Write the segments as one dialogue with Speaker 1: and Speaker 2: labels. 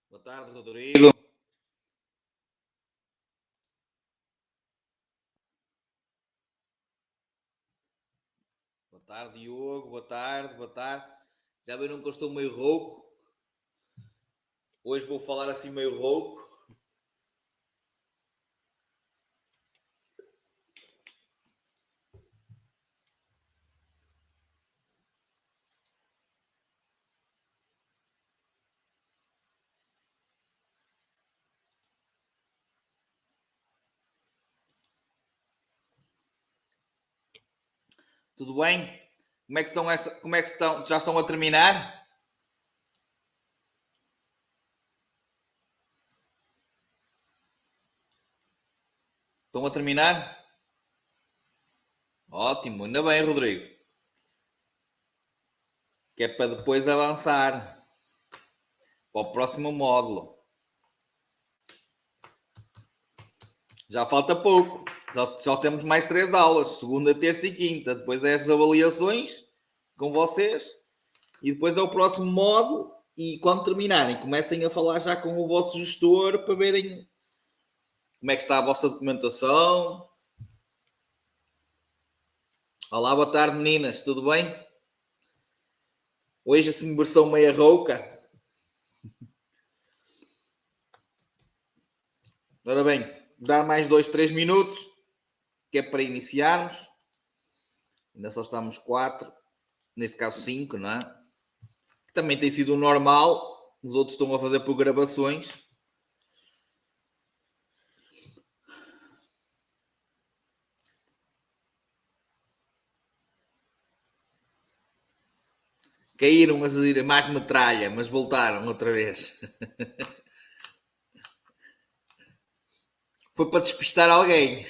Speaker 1: Boa tarde, Rodrigo. Boa tarde, Diogo. Boa tarde, boa tarde. Já viram que eu estou meio rouco? Hoje vou falar assim meio rouco. Tudo bem? Como é que estão Como é que estão? Já estão a terminar? Estão a terminar? Ótimo, ainda bem, Rodrigo. Que é para depois avançar para o próximo módulo. Já falta pouco. Já temos mais 3 aulas, segunda, terça e quinta. Depois é as avaliações com vocês. E depois é o próximo módulo. E quando terminarem, comecem a falar já com o vosso gestor para verem como é que está a vossa documentação. Olá, boa tarde, meninas. Tudo bem? Hoje assim, versão meia rouca. Ora bem, dar mais 2, 3 minutos, que é para iniciarmos. Ainda só estamos 4, neste caso 5, não é? Que também tem sido o normal. Os outros estão a fazer por gravações. Caíram a dizer mais metralha, mas voltaram outra vez. Foi para despistar alguém.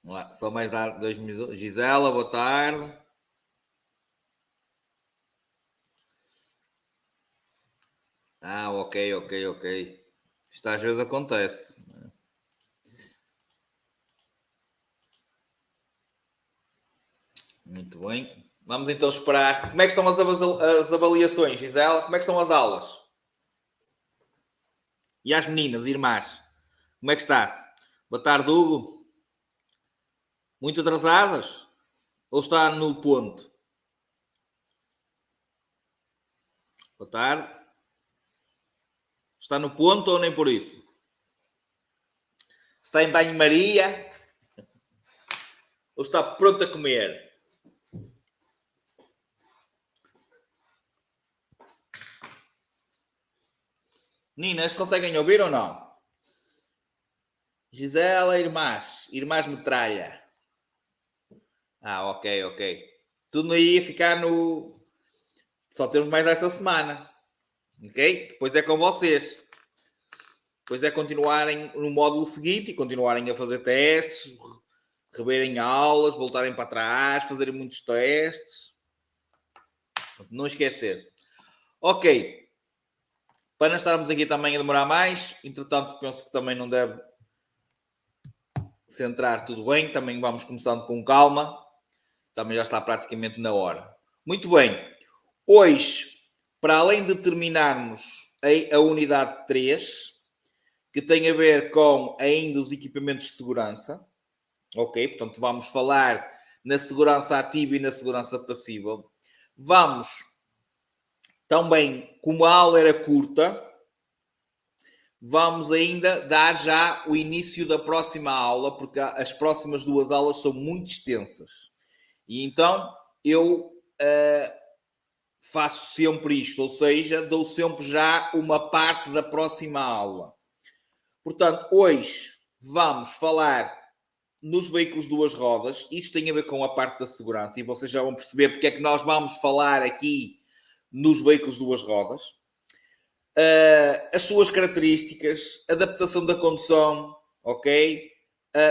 Speaker 1: Vamos lá, só mais dar 2 minutos. Gisela, boa tarde. Ok. Isto às vezes acontece. Muito bem. Vamos então esperar. Como é que estão as avaliações, Gisela? Como é que estão as aulas? E as meninas, irmãs? Como é que está? Boa tarde, Hugo. Muito atrasadas? Ou está no ponto? Boa tarde. Está no ponto ou nem por isso? Está em banho-maria? Ou está pronto a comer? Meninas, conseguem ouvir ou não? Gisela, irmãs metralha. Ok. Tudo aí ia ficar no... Só temos mais esta semana. Ok? Depois é com vocês. Depois é continuarem no módulo seguinte e continuarem a fazer testes, reverem aulas, voltarem para trás, fazerem muitos testes. Não esquecer. Ok. Para não estarmos aqui também a demorar mais, entretanto penso que também não deve centrar tudo bem. Também vamos começando com calma. Também já está praticamente na hora. Muito bem. Hoje, para além de terminarmos a unidade 3, que tem a ver com ainda os equipamentos de segurança, ok? Portanto, vamos falar na segurança ativa e na segurança passiva. Vamos também, como a aula era curta, vamos ainda dar já o início da próxima aula, porque as próximas 2 aulas são muito extensas. E então, eu faço sempre isto, ou seja, dou sempre já uma parte da próxima aula. Portanto, hoje vamos falar nos veículos 2 rodas. Isto tem a ver com a parte da segurança e vocês já vão perceber porque é que nós vamos falar aqui nos veículos 2 rodas. As suas características, adaptação da condução, ok?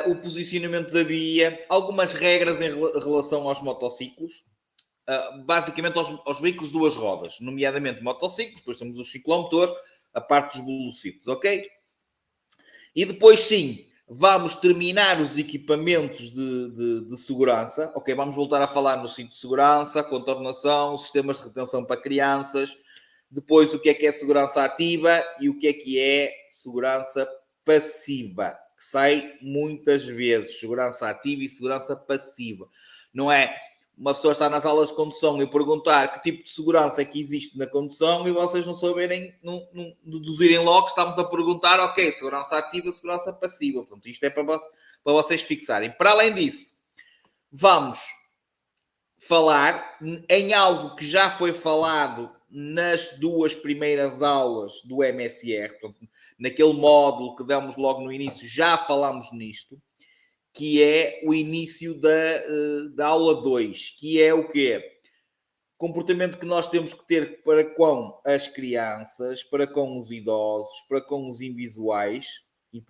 Speaker 1: O posicionamento da via, algumas regras em relação aos motociclos, basicamente aos veículos 2 rodas, nomeadamente motociclos, depois temos os ciclomotores, a parte dos velocípedos, ok? E depois sim, Vamos terminar os equipamentos de segurança. Ok, vamos voltar a falar no cinto de segurança, contornação, sistemas de retenção para crianças. Depois, o que é segurança ativa e o que é segurança passiva. Que sai muitas vezes. Segurança ativa e segurança passiva. Não é uma pessoa estar nas aulas de condução e perguntar que tipo de segurança é que existe na condução e vocês não saberem, não deduzirem logo que estamos a perguntar, ok, segurança ativa, segurança passiva. Portanto, isto é para vocês fixarem. Para além disso, vamos falar em algo que já foi falado nas duas primeiras aulas do MSR, portanto, naquele módulo que damos logo no início, já falámos nisto, que é o início da aula 2, que é o quê? Comportamento que nós temos que ter para com as crianças, para com os idosos, para com os invisuais e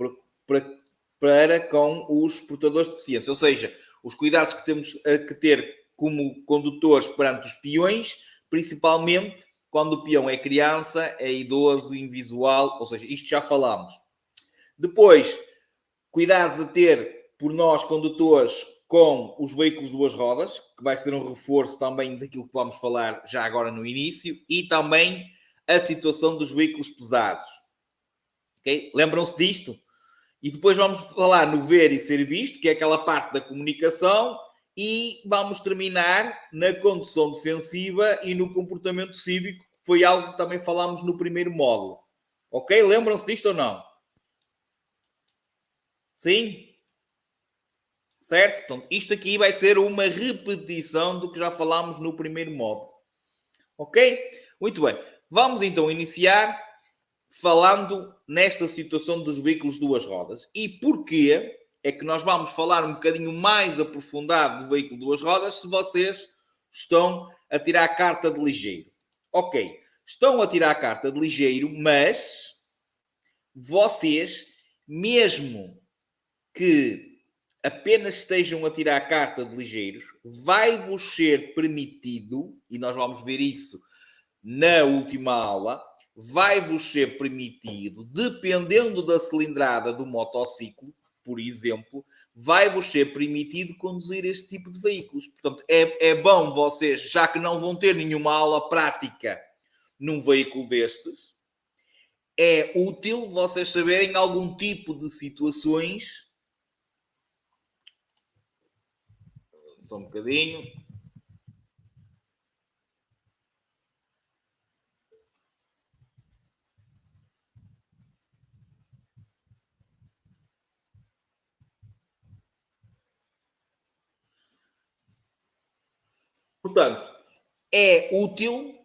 Speaker 1: para com os portadores de deficiência. Ou seja, os cuidados que temos que ter como condutores perante os peões, principalmente quando o peão é criança, é idoso, invisual, ou seja, isto já falámos. Depois, cuidados a ter por nós, condutores, com os veículos de duas rodas, que vai ser um reforço também daquilo que vamos falar já agora no início, e também a situação dos veículos pesados. Okay? Lembram-se disto? E depois vamos falar no ver e ser visto, que é aquela parte da comunicação, e vamos terminar na condução defensiva e no comportamento cívico, que foi algo que também falámos no primeiro módulo. Ok? Lembram-se disto ou não? Sim? Certo? Então, isto aqui vai ser uma repetição do que já falámos no primeiro módulo. Ok? Muito bem. Vamos então iniciar falando nesta situação dos veículos de duas rodas. E porquê é que nós vamos falar um bocadinho mais aprofundado do veículo de duas rodas se vocês estão a tirar a carta de ligeiro. Ok. Estão a tirar a carta de ligeiro, mas vocês, mesmo que apenas estejam a tirar a carta de ligeiros, vai-vos ser permitido, e nós vamos ver isso na última aula, vai-vos ser permitido, dependendo da cilindrada do motociclo, por exemplo, vai-vos ser permitido conduzir este tipo de veículos. Portanto, é bom vocês, já que não vão ter nenhuma aula prática num veículo destes, é útil vocês saberem algum tipo de situações. Só um bocadinho. Portanto, é útil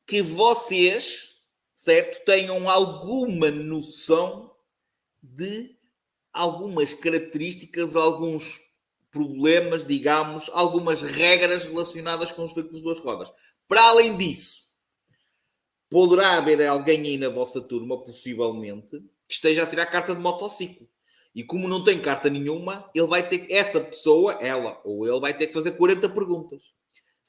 Speaker 1: que vocês, certo, tenham alguma noção de algumas características, alguns problemas, digamos, algumas regras relacionadas com os veículos de duas rodas. Para além disso, poderá haver alguém aí na vossa turma, possivelmente, que esteja a tirar carta de motociclo. E como não tem carta nenhuma, ele vai ter, essa pessoa, ela ou ele, vai ter que fazer 40 perguntas.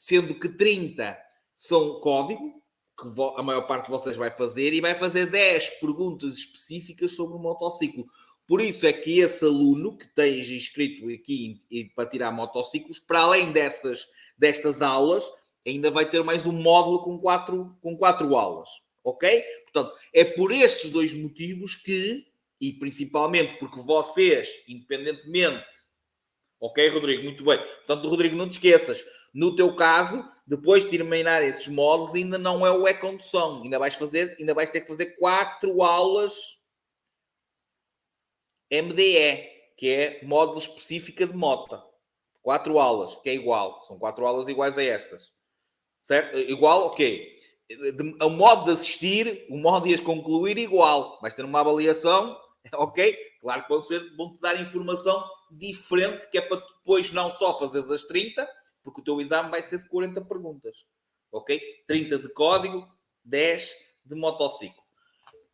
Speaker 1: Sendo que 30 são código, que a maior parte de vocês vai fazer, e vai fazer 10 perguntas específicas sobre o motociclo. Por isso é que esse aluno que esteja inscrito aqui para tirar motociclos, para além destas aulas, ainda vai ter mais um módulo com quatro aulas. Ok? Portanto, é por estes dois motivos que, e principalmente porque vocês, independentemente... Ok, Rodrigo? Muito bem. Portanto, Rodrigo, não te esqueças. No teu caso, depois de terminar esses módulos, ainda não é o e-condução. Ainda vais ter que fazer 4 aulas MDE, que é módulo específica de moto. 4 aulas, que é igual. São 4 aulas iguais a estas. Certo? Igual, ok. O modo de assistir, o modo de as concluir, igual. Vais ter uma avaliação, ok? Claro que vão-te dar informação diferente, que é para depois não só fazeres as 30, porque o teu exame vai ser de 40 perguntas. Ok? 30 de código, 10 de motociclo.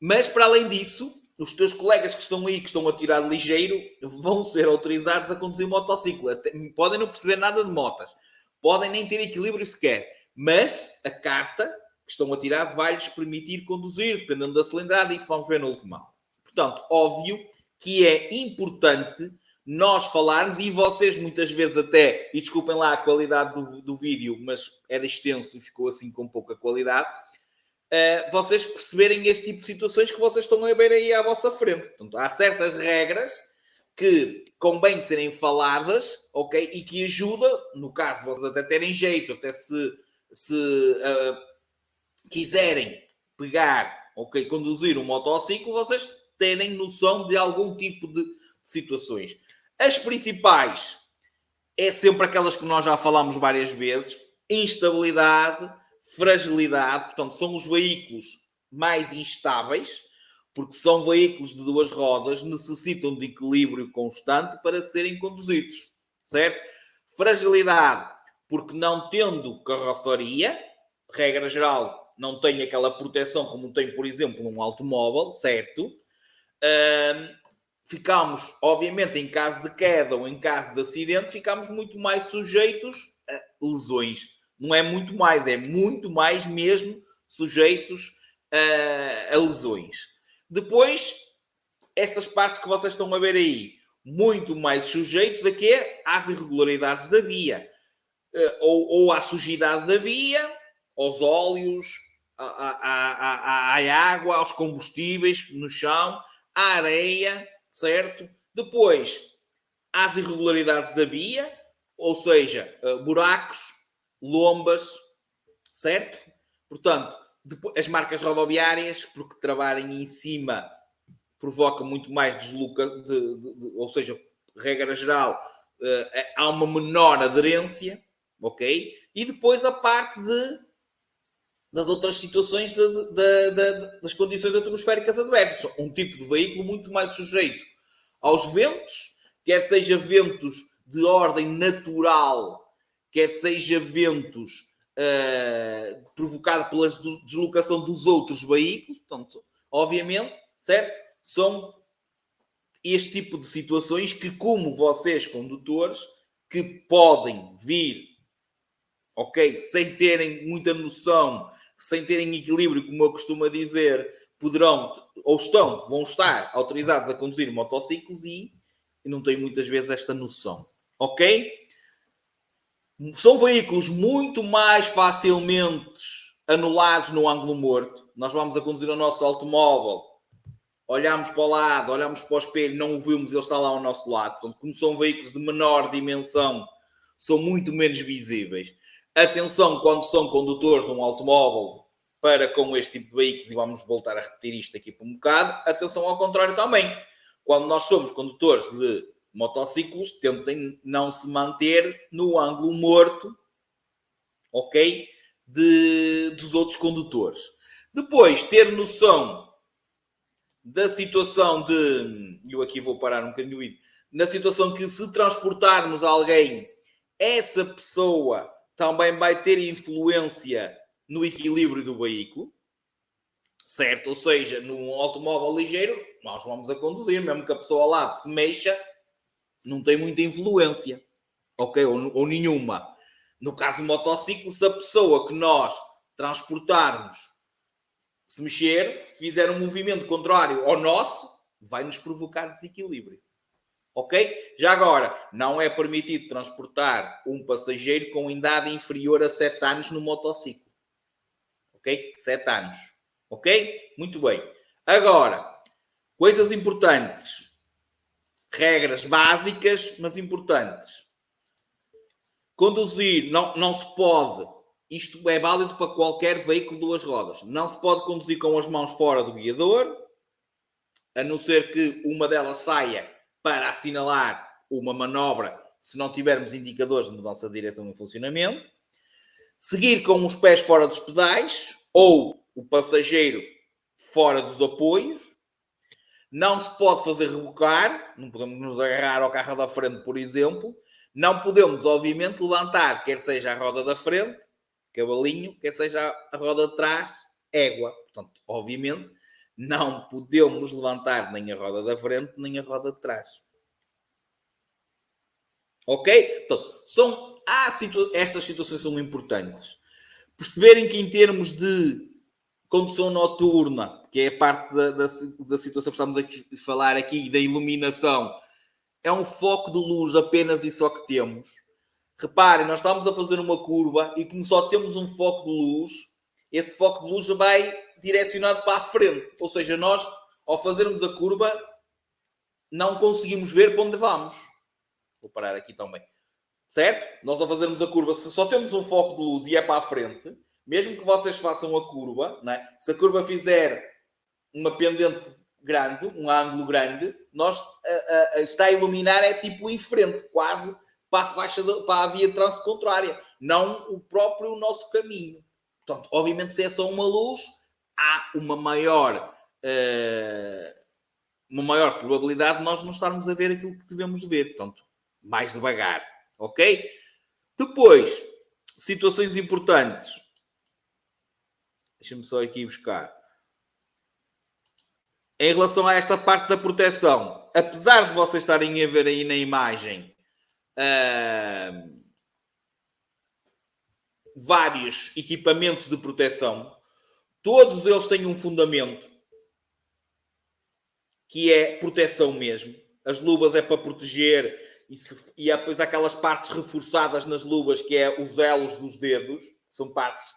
Speaker 1: Mas, para além disso, os teus colegas que estão aí, que estão a tirar ligeiro, vão ser autorizados a conduzir motociclo. Podem não perceber nada de motas. Podem nem ter equilíbrio sequer. Mas a carta que estão a tirar vai-lhes permitir conduzir, dependendo da cilindrada, e isso vamos ver na última aula. Portanto, óbvio que é importante nós falarmos, e vocês muitas vezes até, e desculpem lá a qualidade do vídeo, mas era extenso e ficou assim com pouca qualidade, vocês perceberem este tipo de situações que vocês estão a ver aí à vossa frente. Portanto, há certas regras que convém serem faladas, ok? E que ajuda, no caso, vocês até terem jeito, até se quiserem pegar, ok, conduzir um motociclo, vocês terem noção de algum tipo de situações. As principais é sempre aquelas que nós já falámos várias vezes: instabilidade, fragilidade. Portanto, são os veículos mais instáveis, porque são veículos de duas rodas, necessitam de equilíbrio constante para serem conduzidos, certo? Fragilidade, porque não tendo carroceria, regra geral, não tem aquela proteção como tem, por exemplo, um automóvel, certo? Ficamos, obviamente, em caso de queda ou em caso de acidente, ficamos muito mais sujeitos a lesões. Não é muito mais mesmo sujeitos a lesões. Depois, estas partes que vocês estão a ver aí, muito mais sujeitos a quê? Às irregularidades da via. Ou à sujidade da via, aos óleos, à água, aos combustíveis no chão, à areia, certo? Depois, às irregularidades da via, ou seja, buracos, lombas, certo? Portanto, depois, as marcas rodoviárias, porque trabalhem em cima, provoca muito mais ou seja, regra geral, há uma menor aderência, ok? E depois a parte das outras situações das condições atmosféricas adversas. Um tipo de veículo muito mais sujeito aos ventos, quer seja ventos de ordem natural, quer seja ventos provocado pela deslocação dos outros veículos. Portanto, obviamente, certo? São este tipo de situações que, como vocês, condutores, que podem vir, ok, sem terem muita noção, sem terem equilíbrio, como eu costumo dizer, poderão, ou vão estar autorizados a conduzir motociclos e não têm muitas vezes esta noção, ok? São veículos muito mais facilmente anulados no ângulo morto. Nós vamos a conduzir o nosso automóvel, olhamos para o lado, olhamos para o espelho, não o vimos, ele está lá ao nosso lado. Portanto, como são veículos de menor dimensão, são muito menos visíveis. Atenção quando são condutores de um automóvel para com este tipo de veículos, e vamos voltar a repetir isto aqui por um bocado, atenção ao contrário também. Quando nós somos condutores de motociclos, tentem não se manter no ângulo morto, ok? Dos outros condutores. Depois, ter noção da situação de... Eu aqui vou parar um bocadinho o vídeo. Na situação que, se transportarmos alguém, essa pessoa também vai ter influência no equilíbrio do veículo, certo? Ou seja, num automóvel ligeiro, nós vamos a conduzir, mesmo que a pessoa ao lado se mexa, não tem muita influência, ok? Ou nenhuma. No caso do motociclo, se a pessoa que nós transportarmos se mexer, se fizer um movimento contrário ao nosso, vai nos provocar desequilíbrio. Ok? Já agora, não é permitido transportar um passageiro com idade inferior a 7 anos no motociclo. Ok? 7 anos. Ok? Muito bem. Agora, coisas importantes. Regras básicas, mas importantes. Conduzir, não se pode. Isto é válido para qualquer veículo de duas rodas. Não se pode conduzir com as mãos fora do guiador, a não ser que uma delas saia para assinalar uma manobra, se não tivermos indicadores de mudança de direção em funcionamento. Seguir com os pés fora dos pedais ou o passageiro fora dos apoios. Não se pode fazer rebocar, não podemos nos agarrar ao carro da frente, por exemplo. Não podemos, obviamente, levantar, quer seja a roda da frente, cavalinho, quer seja a roda de trás, égua. Portanto, obviamente, não podemos levantar nem a roda da frente, nem a roda de trás. Ok? Portanto, estas situações são importantes. Perceberem que, em termos de condução noturna, que é a parte da situação que estamos aqui a falar aqui, da iluminação, é um foco de luz apenas e só que temos. Reparem, nós estamos a fazer uma curva e como só temos um foco de luz, esse foco de luz vai direcionado para a frente. Ou seja, nós, ao fazermos a curva, não conseguimos ver para onde vamos. Vou parar aqui também. Certo? Nós, ao fazermos a curva, se só temos um foco de luz e é para a frente, mesmo que vocês façam a curva, não é? Se a curva fizer uma pendente grande, um ângulo grande, nós está a iluminar é tipo em frente, quase para a faixa, para a via de trânsito contrária, não o próprio nosso caminho. Portanto, obviamente, se é só uma luz, há uma maior probabilidade de nós não estarmos a ver aquilo que devemos ver. Portanto, mais devagar. Ok? Depois, situações importantes. Deixa-me só aqui buscar. Em relação a esta parte da proteção, apesar de vocês estarem a ver aí na imagem vários equipamentos de proteção, todos eles têm um fundamento que é proteção mesmo. As luvas é para proteger e há depois aquelas partes reforçadas nas luvas que é os elos dos dedos, são partes.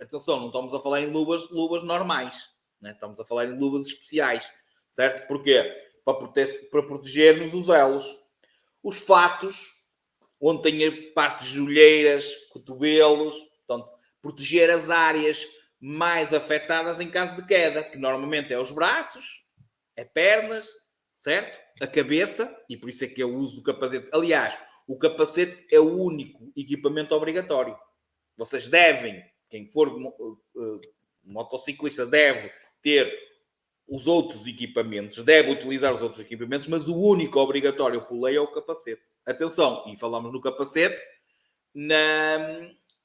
Speaker 1: Atenção, não estamos a falar em luvas normais, né? Estamos a falar em luvas especiais, certo? Porquê? Para proteger-nos os elos. Os fatos, onde tem partes de joelheiras, cotovelos, portanto, proteger as áreas mais afetadas em caso de queda, que normalmente é os braços, é pernas, certo? A cabeça, e por isso é que eu uso o capacete. Aliás, o capacete é o único equipamento obrigatório. Vocês devem, quem for motociclista deve ter os outros equipamentos, deve utilizar os outros equipamentos, mas o único obrigatório por lei é o capacete. Atenção, e falamos no capacete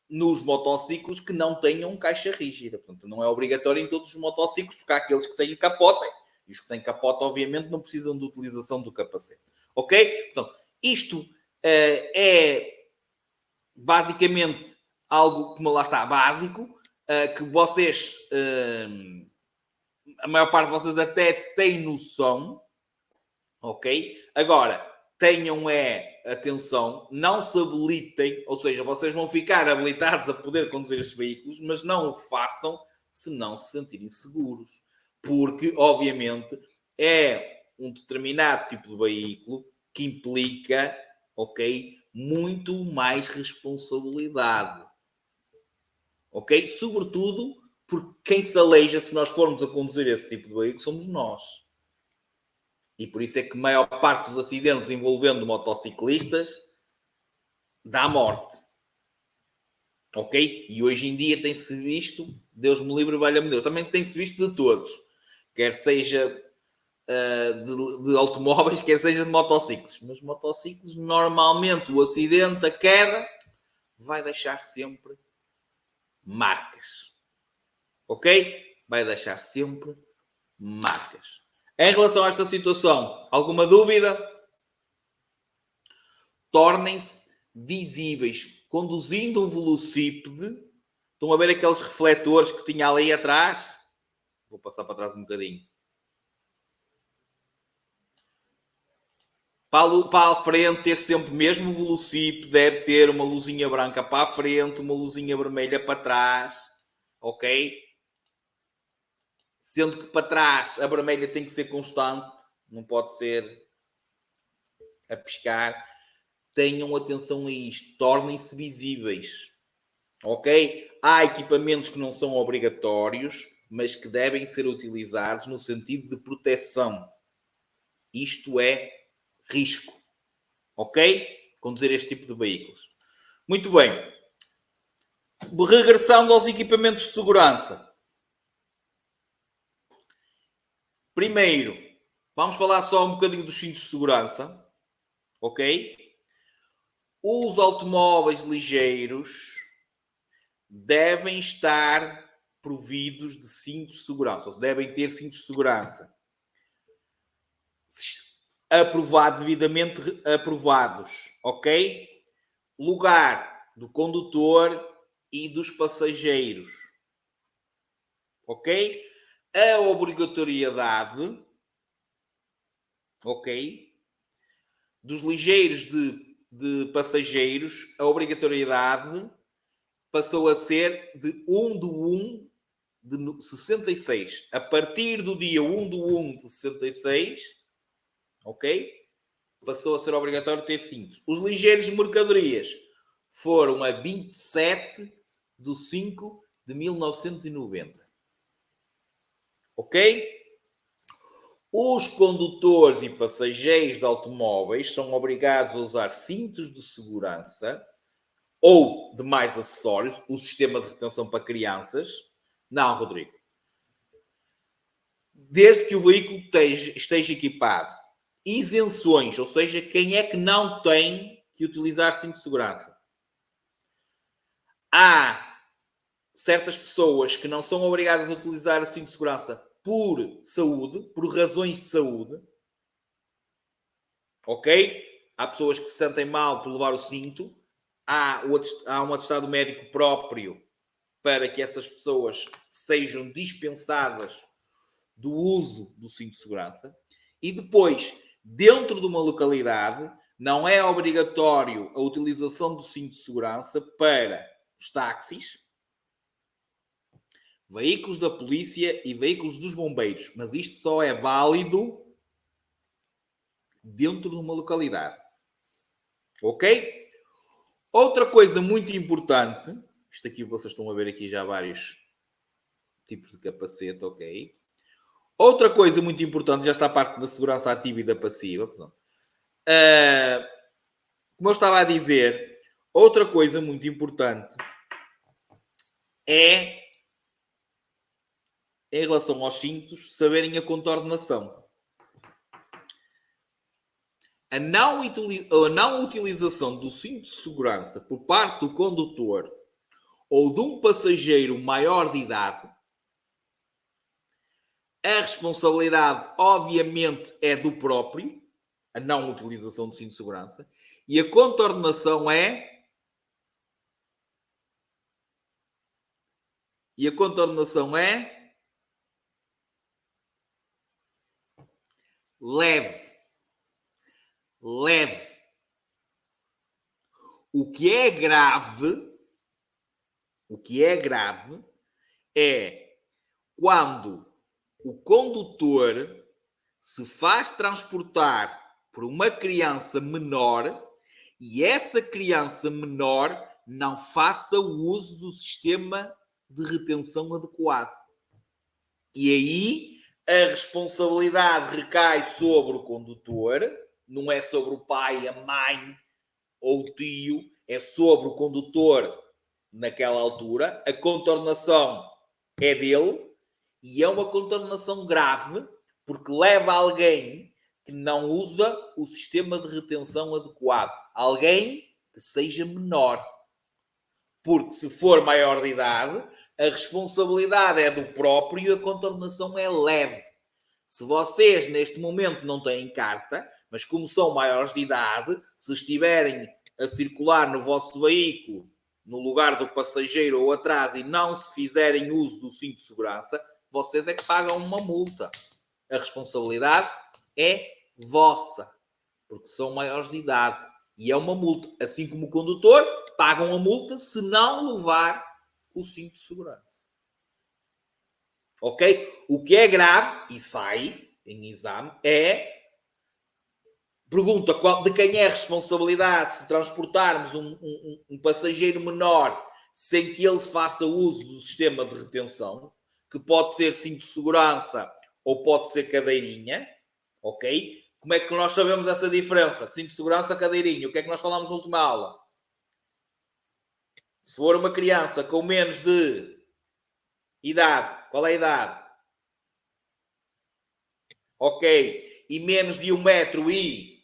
Speaker 1: nos motociclos que não tenham caixa rígida. Portanto, não é obrigatório em todos os motociclos, porque há aqueles que têm capota, e os que têm capota, obviamente, não precisam de utilização do capacete. Ok? Portanto, isto é basicamente algo, como lá está, básico, que vocês, a maior parte de vocês até tem noção, ok? Agora, tenham atenção, não se habilitem, ou seja, vocês vão ficar habilitados a poder conduzir estes veículos, mas não o façam se não se sentirem seguros. Porque, obviamente, é um determinado tipo de veículo que implica, ok, muito mais responsabilidade. Ok? Sobretudo porque quem se aleija se nós formos a conduzir esse tipo de veículo somos nós. E por isso é que a maior parte dos acidentes envolvendo motociclistas dá morte. Ok? E hoje em dia tem-se visto, Deus me livre, valha-me Deus, também tem-se visto de todos. Quer seja de automóveis, quer seja de motociclos. Mas motociclos, normalmente o acidente, a queda, vai deixar sempre marcas. Ok? Vai deixar sempre marcas. Em relação a esta situação, alguma dúvida? Tornem-se visíveis. Conduzindo um velocípede, estão a ver aqueles refletores que tinha ali atrás? Vou passar para trás um bocadinho. Para a frente, ter sempre mesmo o velocípede, deve ter uma luzinha branca para a frente, uma luzinha vermelha para trás. Ok? Sendo que para trás a vermelha tem que ser constante, não pode ser a piscar. Tenham atenção a isto, tornem-se visíveis. Ok? Há equipamentos que não são obrigatórios, mas que devem ser utilizados no sentido de proteção. Isto é risco. Ok? Conduzir este tipo de veículos. Muito bem. Regressando aos equipamentos de segurança. Primeiro, vamos falar só um bocadinho dos cintos de segurança. Ok? Os automóveis ligeiros devem estar providos de cintos de segurança. Ou seja, devem ter cintos de segurança. Devidamente aprovados. Ok? Lugar do condutor e dos passageiros. ok? A obrigatoriedade, ok? Dos ligeiros de passageiros, a obrigatoriedade passou a ser de 1/1 de 66. A partir do dia 1/1 de 66, ok? Passou a ser obrigatório ter cintos. Os ligeiros de mercadorias foram a 27/5 de 1990. Ok? Os condutores e passageiros de automóveis são obrigados a usar cintos de segurança ou demais acessórios, o sistema de retenção para crianças. Não, Rodrigo. Desde que o veículo esteja equipado. Isenções, ou seja, quem é que não tem que utilizar cinto de segurança? Há certas pessoas que não são obrigadas a utilizar cinto de segurança por saúde, por razões de saúde. Ok? Há pessoas que se sentem mal por levar o cinto. Há um atestado médico próprio para que essas pessoas sejam dispensadas do uso do cinto de segurança. E depois, dentro de uma localidade, não é obrigatório a utilização do cinto de segurança para os táxis, veículos da polícia e veículos dos bombeiros. Mas isto só é válido dentro de uma localidade. Ok? Outra coisa muito importante, isto aqui vocês estão a ver aqui já vários tipos de capacete, ok? Outra coisa muito importante, já está a parte da segurança ativa e da passiva. Como eu estava a dizer, outra coisa muito importante é, em relação aos cintos, saberem a contornação. A não utilização do cinto de segurança por parte do condutor ou de um passageiro maior de idade, a responsabilidade, obviamente, é do próprio, a não utilização do cinto de segurança, e a contornação é... leve. O que é grave é quando o condutor se faz transportar por uma criança menor e essa criança menor não faça o uso do sistema de retenção adequado. E aí a responsabilidade recai sobre o condutor, não é sobre o pai, a mãe ou o tio, é sobre o condutor naquela altura. A contornação é dele e é uma contornação grave porque leva alguém que não usa o sistema de retenção adequado. Alguém que seja menor. Porque se for maior de idade, a responsabilidade é do próprio e a contornação é leve. Se vocês neste momento não têm carta, mas como são maiores de idade, se estiverem a circular no vosso veículo, no lugar do passageiro ou atrás e não se fizerem uso do cinto de segurança, vocês é que pagam uma multa. A responsabilidade é vossa, porque são maiores de idade. E é uma multa. Assim como o condutor, pagam a multa se não levar o cinto de segurança. Ok? O que é grave, e sai em exame, é... Pergunta de quem é a responsabilidade se transportarmos um passageiro menor sem que ele faça uso do sistema de retenção, que pode ser cinto de segurança ou pode ser cadeirinha, ok? Como é que nós sabemos essa diferença de cinto de segurança e cadeirinha? O que é que nós falamos na última aula? Se for uma criança com menos de idade, qual é a idade? Ok, e menos de 1 metro e...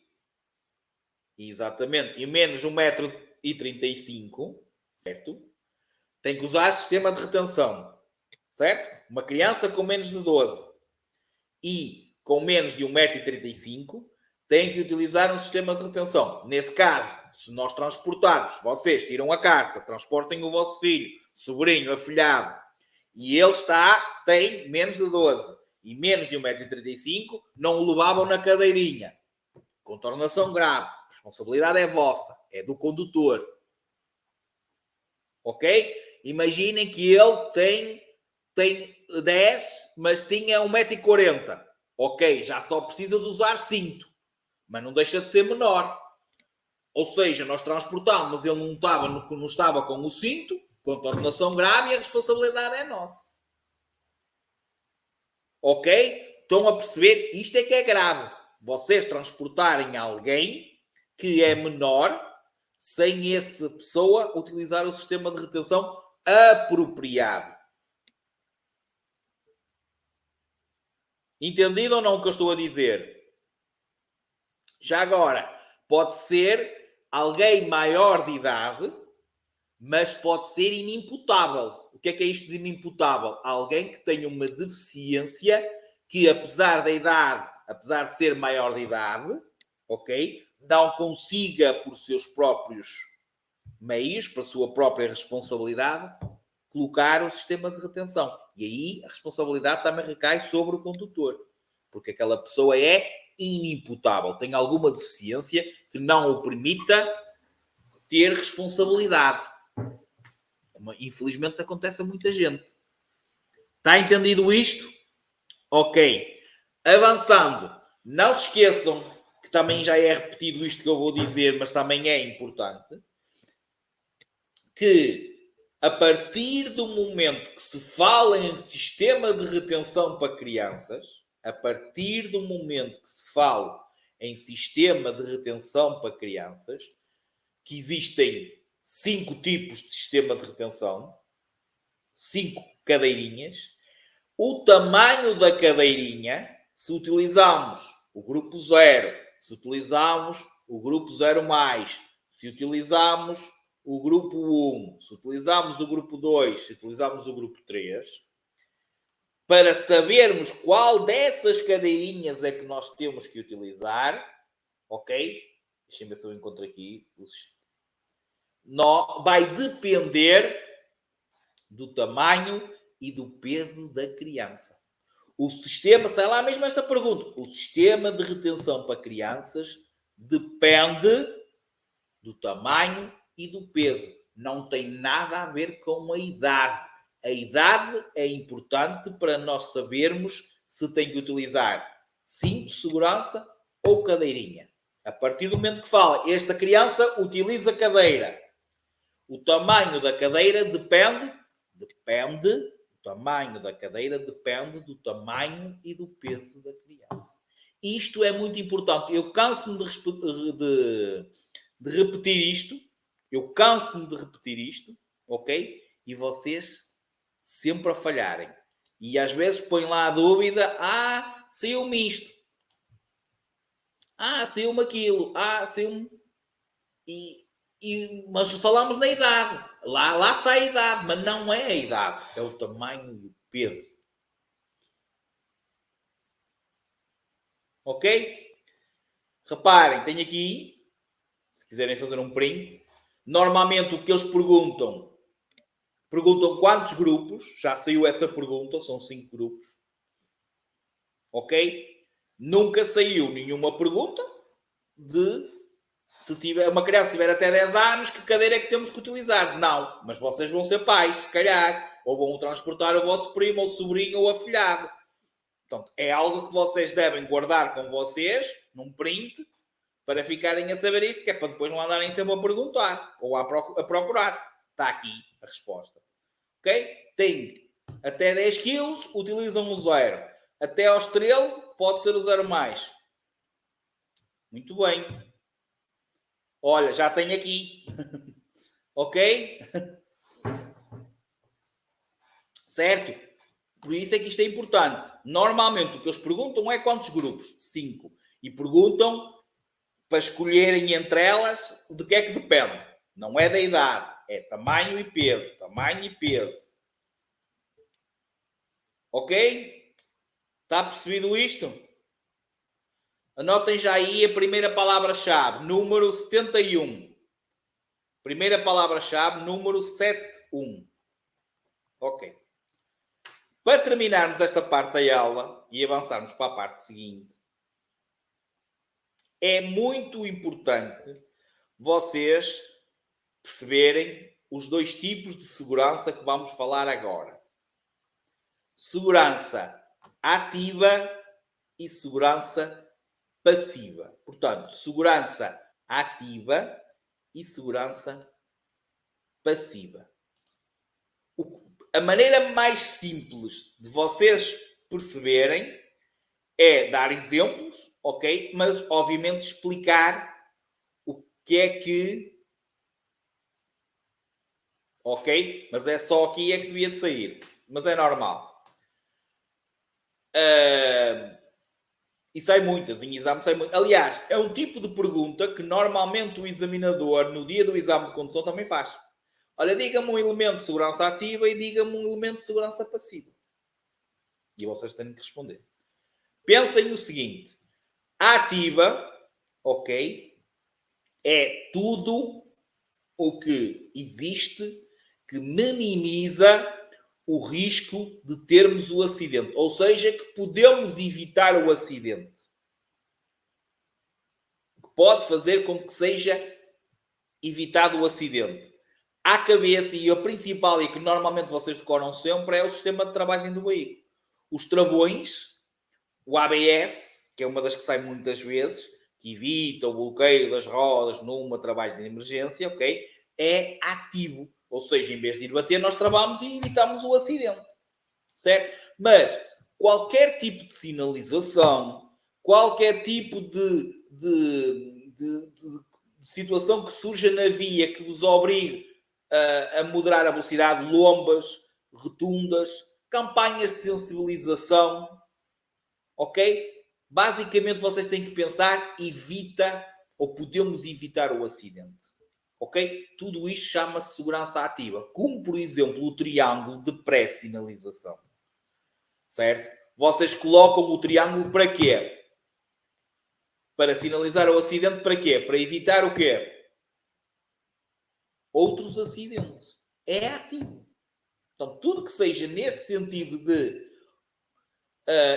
Speaker 1: Exatamente, e menos de 1,35 m, certo? Tem que usar sistema de retenção, certo? Uma criança com menos de 12 e com menos de 1,35 m tem que utilizar um sistema de retenção. Nesse caso, se nós transportarmos, vocês tiram a carta, transportem o vosso filho, sobrinho, afilhado, E ele tem menos de 12 e menos de 1,35 m, não o levavam na cadeirinha. Contornação grave. A responsabilidade é vossa, é do condutor. Ok? Imaginem que ele tem 10, mas tinha 1,40 m. Ok, já só precisa de usar cinto, mas não deixa de ser menor. Ou seja, nós transportámos, mas ele não estava com o cinto, contornação grave, e a responsabilidade é nossa. Ok? Estão a perceber? Isto é que é grave. Vocês transportarem alguém que é menor sem essa pessoa utilizar o sistema de retenção apropriado. Entendido ou não o que eu estou a dizer? Já agora, pode ser alguém maior de idade, mas pode ser inimputável. O que é isto de inimputável? Alguém que tenha uma deficiência que, apesar da idade, apesar de ser maior de idade, ok, não consiga, por seus próprios meios, para a sua própria responsabilidade, colocar o sistema de retenção. E aí a responsabilidade também recai sobre o condutor, porque aquela pessoa é inimputável, tem alguma deficiência que não o permita ter responsabilidade. Como infelizmente acontece a muita gente. Está entendido isto? Ok. Avançando. Não se esqueçam que também já é repetido isto que eu vou dizer, mas também é importante, que a partir do momento que se fala em sistema de retenção para crianças, a partir do momento que se fala em sistema de retenção para crianças, que existem 5 tipos de sistema de retenção, 5 cadeirinhas, o tamanho da cadeirinha, se utilizarmos o grupo 0, se utilizarmos o grupo 0+, se utilizarmos o grupo 1, se utilizarmos o grupo 2, se utilizarmos o grupo 3, para sabermos qual dessas cadeirinhas é que nós temos que utilizar, ok? Deixem-me ver se eu encontro aqui. Vai depender do tamanho e do peso da criança. O sistema, sei lá mesmo esta pergunta, o sistema de retenção para crianças depende do tamanho e do peso. Não tem nada a ver com a idade. A idade é importante para nós sabermos se tem que utilizar cinto de segurança ou cadeirinha. A partir do momento que fala, esta criança utiliza cadeira. O tamanho da cadeira depende, o tamanho da cadeira depende do tamanho e do peso da criança. Isto é muito importante. Eu canso-me de repetir isto. Ok? E vocês sempre a falharem. E às vezes põem lá a dúvida, saiu-me isto. Saiu-me aquilo. Saiu-me... Mas falamos na idade. Lá sai a idade, mas não é a idade. É o tamanho e o peso. Ok? Reparem, tenho aqui, se quiserem fazer um print, normalmente o que eles perguntam quantos grupos, já saiu essa pergunta, são 5 grupos. Ok? Nunca saiu nenhuma pergunta de se tiver, uma criança tiver até 10 anos, que cadeira é que temos que utilizar? Não, mas vocês vão ser pais, se calhar, ou vão transportar o vosso primo, ou sobrinho, ou afilhado. Portanto, é algo que vocês devem guardar com vocês, num print, para ficarem a saber isto, que é para depois não andarem sempre a perguntar, ou a procurar. Está aqui a resposta. Ok? Tem até 10 kg, utilizam o 0. Até aos 13, pode ser o 0+. Muito bem. Olha, já tenho aqui. Ok? Certo? Por isso é que isto é importante. Normalmente o que eles perguntam é quantos grupos? 5. E perguntam para escolherem entre elas de que é que depende. Não é da idade, é tamanho e peso. Tamanho e peso. Ok? Está percebido isto? Anotem já aí a primeira palavra-chave, número 71. Primeira palavra-chave, número 71. Ok. Para terminarmos esta parte da aula e avançarmos para a parte seguinte, é muito importante vocês perceberem os dois tipos de segurança que vamos falar agora. Segurança ativa e segurança passiva. Portanto, segurança ativa e segurança passiva. A maneira mais simples de vocês perceberem é dar exemplos, ok? Mas, obviamente, explicar o que é que... Ok? Mas é só aqui é que devia de sair. Mas é normal. E sai muitas, em exame sai muitas. Aliás, é um tipo de pergunta que normalmente o examinador, no dia do exame de condução, também faz. Olha, diga-me um elemento de segurança ativa e diga-me um elemento de segurança passiva. E vocês têm que responder. Pensem no seguinte. A ativa, ok, é tudo o que existe que minimiza o risco de termos o acidente. Ou seja, que podemos evitar o acidente. Que pode fazer com que seja evitado o acidente. À cabeça, e a principal, e que normalmente vocês decoram sempre, é o sistema de travagem do veículo. Os travões, o ABS, que é uma das que sai muitas vezes, que evita o bloqueio das rodas numa travagem de emergência, ok? É ativo. Ou seja, em vez de ir bater, nós travamos e evitamos o acidente. Certo? Mas qualquer tipo de sinalização, qualquer tipo de situação que surja na via que vos obrigue a moderar a velocidade, lombas, rotundas, campanhas de sensibilização, ok? Basicamente vocês têm que pensar, evita ou podemos evitar o acidente. Ok? Tudo isto chama-se segurança ativa. Como, por exemplo, o triângulo de pré-sinalização. Certo? Vocês colocam o triângulo para quê? Para sinalizar o acidente para quê? Para evitar o quê? Outros acidentes. É ativo. Então, tudo que seja neste sentido de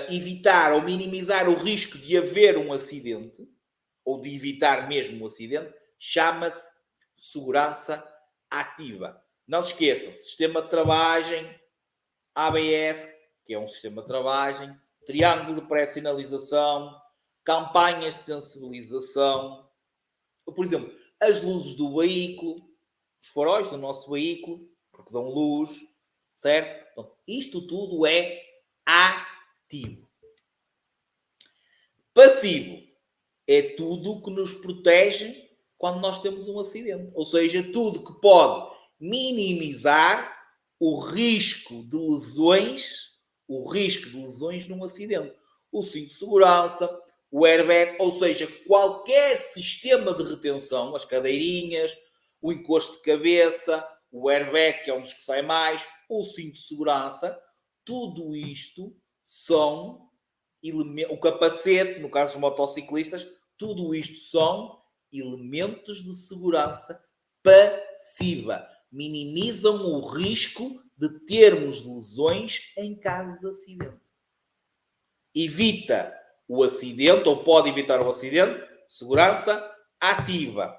Speaker 1: evitar ou minimizar o risco de haver um acidente, ou de evitar mesmo um acidente, chama-se segurança ativa. Não se esqueçam, sistema de travagem, ABS, que é um sistema de travagem, triângulo de pré-sinalização, campanhas de sensibilização, por exemplo, as luzes do veículo, os faróis do nosso veículo, porque dão luz, certo? Então, isto tudo é ativo. Passivo é tudo que nos protege quando nós temos um acidente. Ou seja, tudo que pode minimizar o risco de lesões num acidente. O cinto de segurança, o airbag, ou seja, qualquer sistema de retenção, as cadeirinhas, o encosto de cabeça, o airbag, que é um dos que sai mais, o cinto de segurança, tudo isto são elementos, o capacete, no caso dos motociclistas, tudo isto são elementos de segurança passiva. Minimizam o risco de termos lesões em caso de acidente. Evita o acidente, ou pode evitar o acidente, segurança ativa.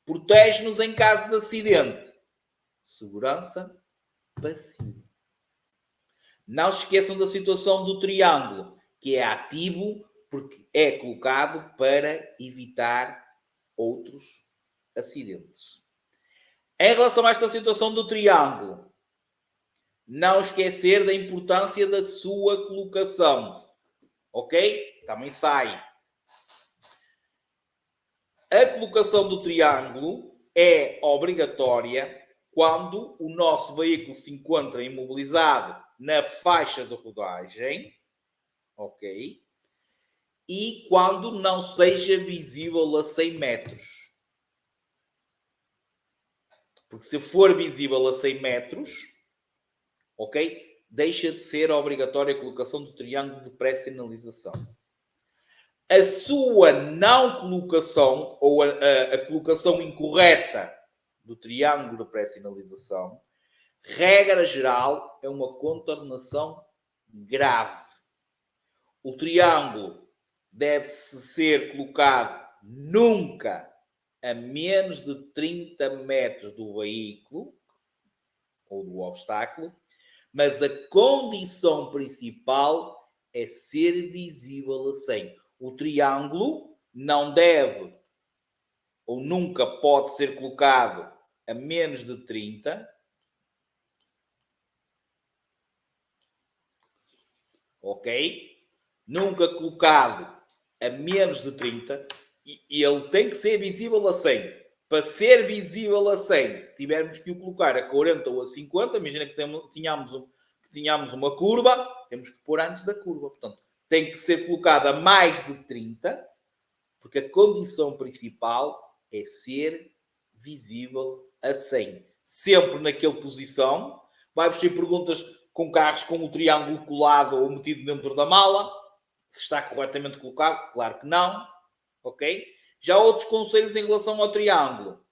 Speaker 1: Protege-nos em caso de acidente, segurança passiva. Não se esqueçam da situação do triângulo, que é ativo porque é colocado para evitar outros acidentes. Em relação a esta situação do triângulo, não esquecer da importância da sua colocação. Ok? Também sai. A colocação do triângulo é obrigatória quando o nosso veículo se encontra imobilizado na faixa de rodagem, ok? E quando não seja visível a 100 metros. Porque se for visível a 100 metros, ok? Deixa de ser obrigatória a colocação do triângulo de pré-sinalização. A sua não colocação, ou a colocação incorreta do triângulo de pré-sinalização, regra geral, é uma contornação grave. O triângulo deve-se ser colocado nunca a menos de 30 metros do veículo ou do obstáculo, mas a condição principal é ser visível a 100. O triângulo não deve ou nunca pode ser colocado a menos de 30. Ok? Nunca colocado a menos de 30 e ele tem que ser visível a 100. Para ser visível a 100, se tivermos que o colocar a 40 ou a 50, imagina que tínhamos uma curva, temos que pôr antes da curva. Portanto, tem que ser colocado a mais de 30, porque a condição principal é ser visível a 100. Sempre naquela posição. Vai-vos ter perguntas com carros com o triângulo colado ou metido dentro da mala. Se está corretamente colocado, claro que não. Ok? Já outros conselhos em relação ao triângulo.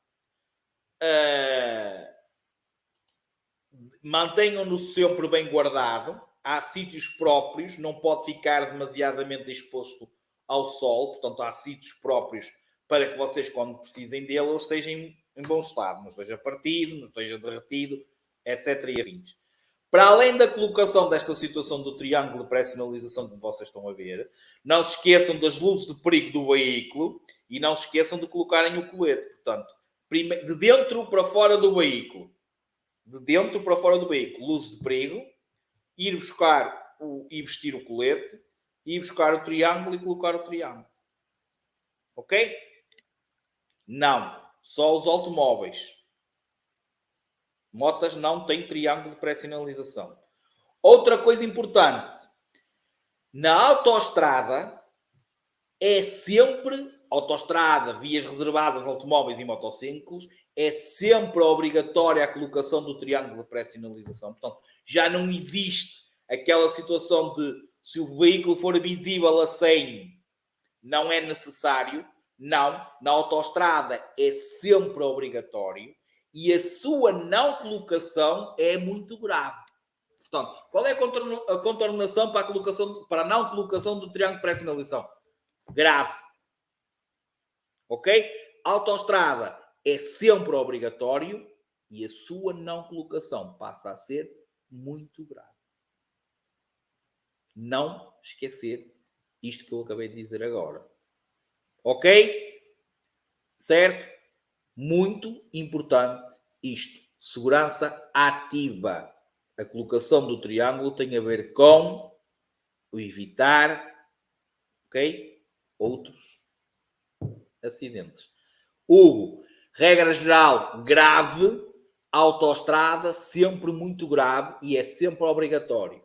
Speaker 1: Mantenham-no sempre bem guardado. Há sítios próprios, não pode ficar demasiadamente exposto ao sol. Portanto, há sítios próprios para que vocês, quando precisem dele, ele esteja em bom estado. Não esteja partido, não esteja derretido, etc. e afins. Para além da colocação desta situação do triângulo de pré-sinalização que vocês estão a ver, não se esqueçam das luzes de perigo do veículo e não se esqueçam de colocarem o colete. Portanto, de dentro para fora do veículo. De dentro para fora do veículo. Luzes de perigo. Ir buscar e vestir o colete. Ir buscar o triângulo e colocar o triângulo. Ok? Não. Só os automóveis. Motas não têm triângulo de pré-sinalização. Outra coisa importante. Na autoestrada é sempre, autoestrada, vias reservadas, automóveis e motociclos, é sempre obrigatória a colocação do triângulo de pré-sinalização. Portanto, já não existe aquela situação de se o veículo for visível a 100, não é necessário. Não. Na autoestrada é sempre obrigatório e a sua não colocação é muito grave. Portanto, qual é a contornação para a não colocação do triângulo de pré-sinalização? Grave. Ok? Autoestrada é sempre obrigatório e a sua não colocação passa a ser muito grave. Não esquecer isto que eu acabei de dizer agora. Ok? Certo? Muito importante isto. Segurança ativa. A colocação do triângulo tem a ver com o evitar, ok? Outros acidentes. Hugo, regra geral, grave, autoestrada, sempre muito grave e é sempre obrigatório.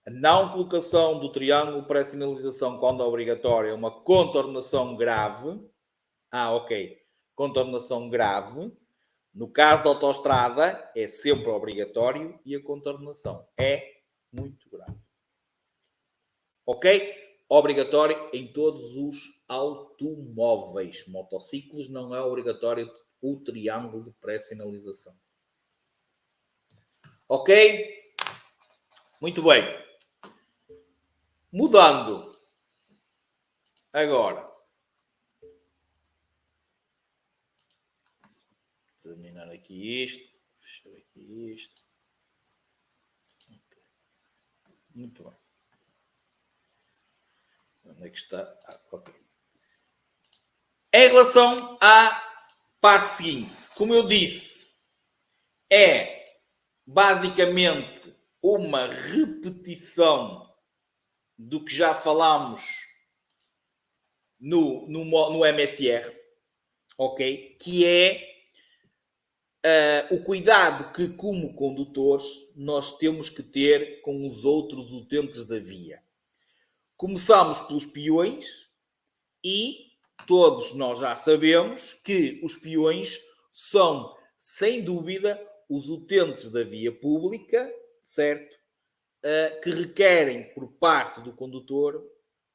Speaker 1: A não colocação do triângulo para a sinalização quando é obrigatória é uma contornação grave. Ok. Contornação grave. No caso da autoestrada, é sempre obrigatório e a contornação é muito grave. Ok? Obrigatório em todos os automóveis. Motociclos não é obrigatório o triângulo de pré-sinalização. Ok? Muito bem. Mudando. Agora. Terminar aqui isto. Fechar aqui isto. Okay. Muito bem. Onde é que está? Ok. Em relação à parte seguinte, como eu disse, é basicamente uma repetição do que já falámos no MSR, ok? Que é o cuidado que, como condutores, nós temos que ter com os outros utentes da via. Começamos pelos peões e todos nós já sabemos que os peões são, sem dúvida, os utentes da via pública, certo? Que requerem, por parte do condutor,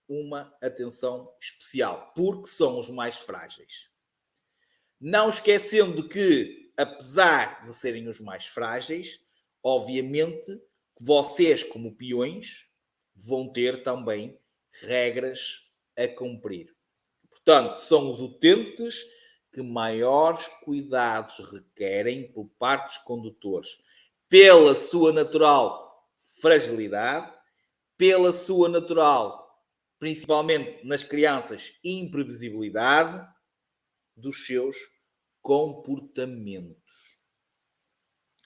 Speaker 1: uma atenção especial, porque são os mais frágeis. Não esquecendo que, apesar de serem os mais frágeis, obviamente, que vocês, como peões, vão ter também regras a cumprir. Portanto, são os utentes que maiores cuidados requerem por parte dos condutores, pela sua natural fragilidade, pela sua natural, principalmente nas crianças, imprevisibilidade dos seus comportamentos.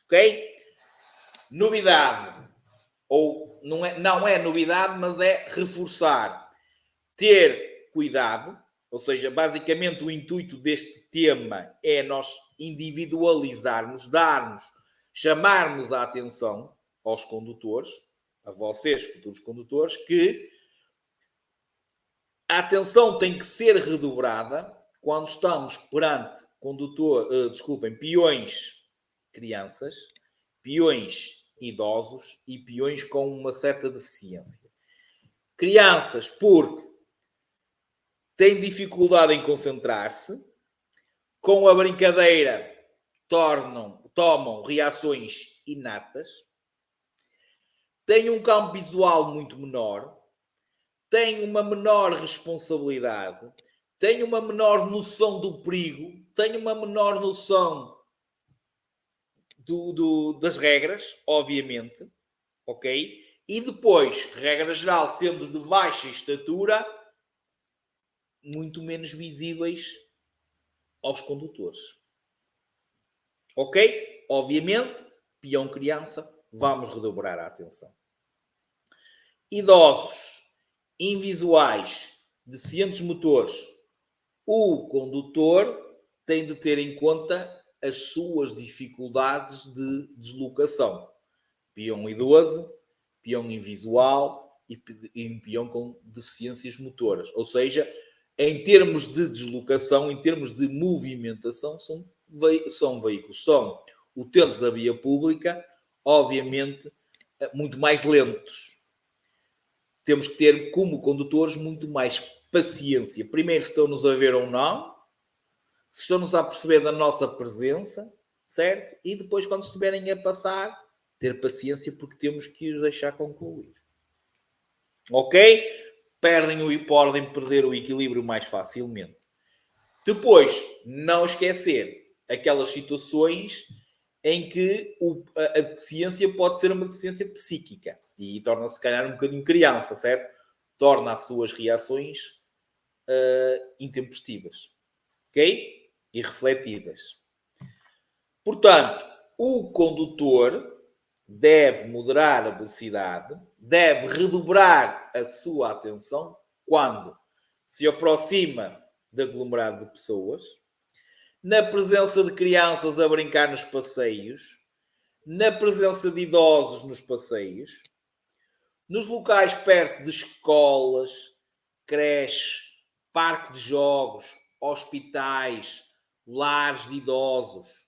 Speaker 1: Ok? Novidade, ou não é novidade, mas é reforçar. Ter cuidado, ou seja, basicamente o intuito deste tema é nós individualizarmos, darmos, chamarmos a atenção aos condutores, a vocês, futuros condutores, que a atenção tem que ser redobrada quando estamos perante peões crianças, peões idosos e peões com uma certa deficiência. Crianças porque têm dificuldade em concentrar-se, com a brincadeira tomam reações inatas, têm um campo visual muito menor, têm uma menor responsabilidade, têm uma menor noção do perigo, têm uma menor noção das regras, obviamente, ok? E depois, regra geral, sendo de baixa estatura, muito menos visíveis aos condutores. Ok? Obviamente, peão criança, vamos redobrar a atenção. Idosos, invisuais, deficientes motores, o condutor tem de ter em conta as suas dificuldades de deslocação. Peão idoso, peão invisual e um peão com deficiências motoras. Ou seja, em termos de deslocação, em termos de movimentação, são veículos, são utentes da via pública, obviamente, muito mais lentos. Temos que ter, como condutores, muito mais paciência. Primeiro, se estão-nos a ver ou não, se estão-nos a perceber da nossa presença, certo? E depois, quando estiverem a passar, ter paciência, porque temos que os deixar concluir. Ok? Podem perder o equilíbrio mais facilmente. Depois, não esquecer aquelas situações em que a deficiência pode ser uma deficiência psíquica e torna-se, se calhar, um bocadinho criança, certo? Torna as suas reações intempestivas, ok? E refletidas. Portanto, o condutor deve moderar a velocidade, deve redobrar a sua atenção quando se aproxima de aglomerado de pessoas, na presença de crianças a brincar nos passeios, na presença de idosos nos passeios, nos locais perto de escolas, creches, parque de jogos, hospitais, lares de idosos.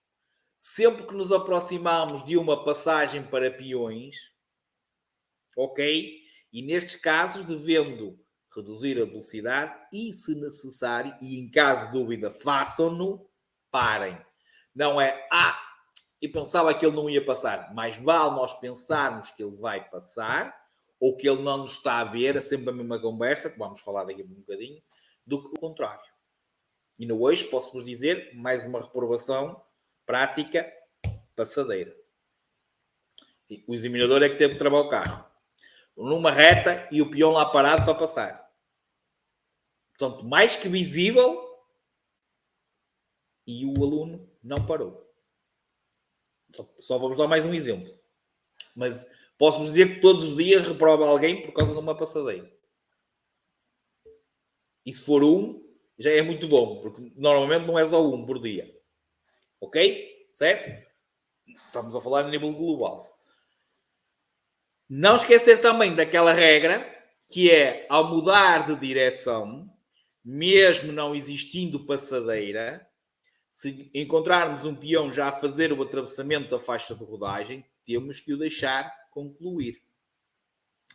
Speaker 1: Sempre que nos aproximamos de uma passagem para peões, ok? E nestes casos, devendo reduzir a velocidade e, se necessário, e em caso de dúvida, façam-no, parem. Não é, eu pensava que ele não ia passar. Mais vale nós pensarmos que ele vai passar ou que ele não nos está a ver, é sempre a mesma conversa, que vamos falar daqui a um bocadinho, do que o contrário. E no hoje posso-vos dizer mais uma reprovação prática passadeira. O examinador é que teve que travar o carro numa reta e o peão lá parado para passar. Portanto, mais que visível, e o aluno não parou. Só vamos dar mais um exemplo. Mas posso-vos dizer que todos os dias reprova alguém por causa de uma passadeira. E se for um, já é muito bom, porque normalmente não é só um por dia. Ok? Certo? Estamos a falar a nível global. Não esquecer também daquela regra que é, ao mudar de direção, mesmo não existindo passadeira, se encontrarmos um peão já a fazer o atravessamento da faixa de rodagem, temos que o deixar concluir.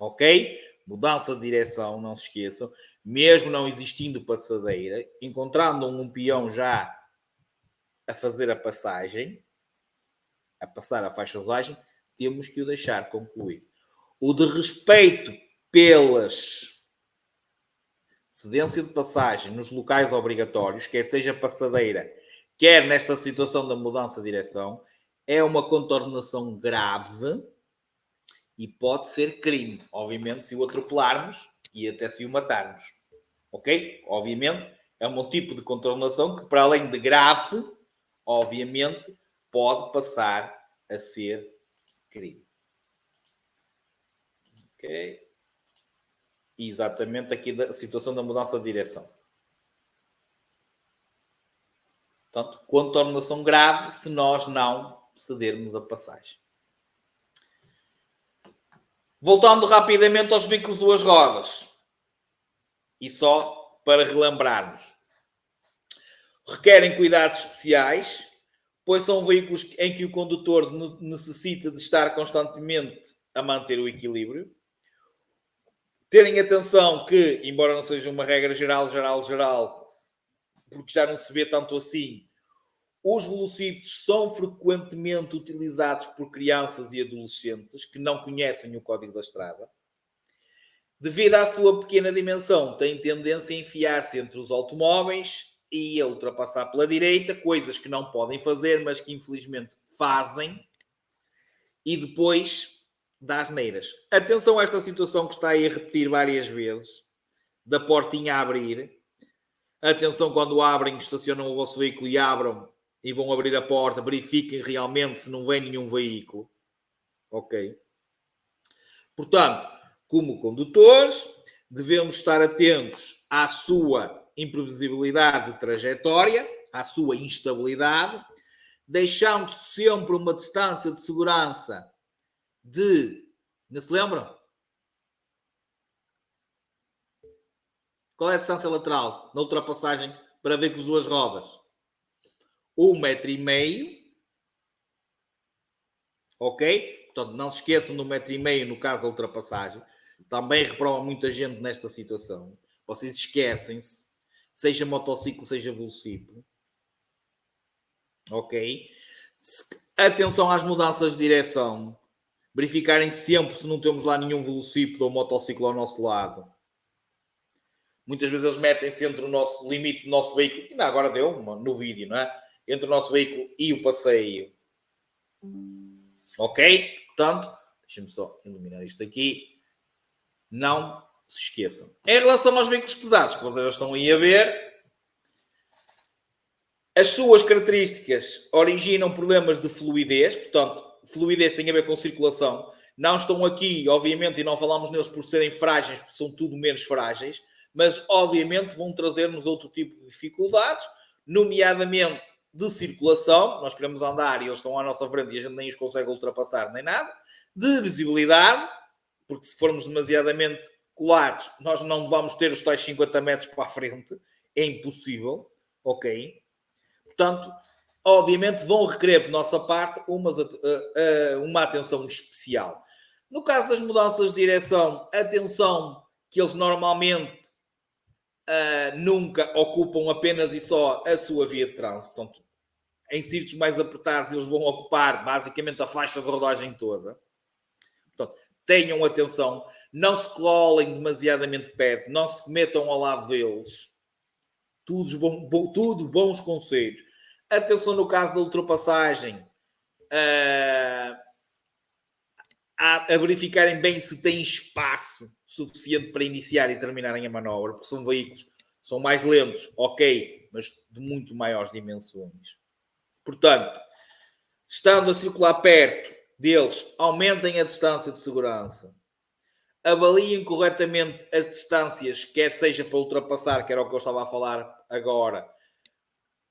Speaker 1: Ok? Mudança de direção, não se esqueçam. Mesmo não existindo passadeira, encontrando um peão já a fazer a passagem, a passar a faixa de rodagem, temos que o deixar concluir. O de respeito pelas cedência de passagem nos locais obrigatórios, quer seja passadeira, quer nesta situação da mudança de direção, é uma contornação grave e pode ser crime. Obviamente, se o atropelarmos e até se o matarmos. Ok? Obviamente, é um tipo de contornação que, para além de grave, obviamente, pode passar a ser crime. Ok? Exatamente aqui da situação da mudança de direção. Portanto, contornação grave se nós não cedermos a passagem. Voltando rapidamente aos veículos de duas rodas. E só para relembrarmos. Requerem cuidados especiais, pois são veículos em que o condutor necessita de estar constantemente a manter o equilíbrio. Terem atenção que, embora não seja uma regra geral, porque já não se vê tanto assim, os velocípedes são frequentemente utilizados por crianças e adolescentes que não conhecem o código da estrada. Devido à sua pequena dimensão, têm tendência a enfiar-se entre os automóveis e a ultrapassar pela direita, coisas que não podem fazer, mas que infelizmente fazem, e depois dá asneiras. Atenção a esta situação que está aí a repetir várias vezes, da portinha a abrir. Atenção quando abrem, estacionam o vosso veículo e abram e vão abrir a porta, verifiquem realmente se não vem nenhum veículo. Ok? Portanto, como condutores, devemos estar atentos à sua imprevisibilidade de trajetória, à sua instabilidade, deixando sempre uma distância de segurança de... Ainda se lembram? Qual é a distância lateral na ultrapassagem para veículos de duas rodas? 1,5 m. Ok? Portanto, não se esqueçam do 1,5 m no caso da ultrapassagem. Também reprova muita gente nesta situação. Vocês esquecem-se, seja motociclo, seja velocípedo. Ok? Atenção às mudanças de direção. Verificarem sempre se não temos lá nenhum velocípedo ou motociclo ao nosso lado. Muitas vezes eles metem-se entre o nosso limite do nosso veículo, ainda agora deu no vídeo, não é? Entre o nosso veículo e o passeio. Ok? Portanto, deixem-me só iluminar isto aqui. Não se esqueçam. Em relação aos veículos pesados, que vocês já estão aí a ver, as suas características originam problemas de fluidez. Portanto, fluidez tem a ver com circulação. Não estão aqui, obviamente, e não falamos neles por serem frágeis, porque são tudo menos frágeis, mas, obviamente, vão trazer-nos outro tipo de dificuldades, nomeadamente de circulação. Nós queremos andar e eles estão à nossa frente e a gente nem os consegue ultrapassar, nem nada. De visibilidade, porque se formos demasiadamente colados, nós não vamos ter os tais 50 metros para a frente. É impossível. Ok? Portanto, obviamente, vão requerer, por nossa parte, uma atenção especial. No caso das mudanças de direção, atenção que eles normalmente nunca ocupam apenas e só a sua via de trânsito. Portanto, em sítios mais apertados, eles vão ocupar basicamente a faixa de rodagem toda. Portanto, tenham atenção, não se colhem demasiadamente perto, não se metam ao lado deles. Tudo bons conselhos. Atenção no caso da ultrapassagem, a verificarem bem se tem espaço suficiente para iniciar e terminarem a manobra, porque são veículos, são mais lentos, ok, mas de muito maiores dimensões. Portanto, estando a circular perto deles, aumentem a distância de segurança. Avaliem corretamente as distâncias, quer seja para ultrapassar, quer o que eu estava a falar agora.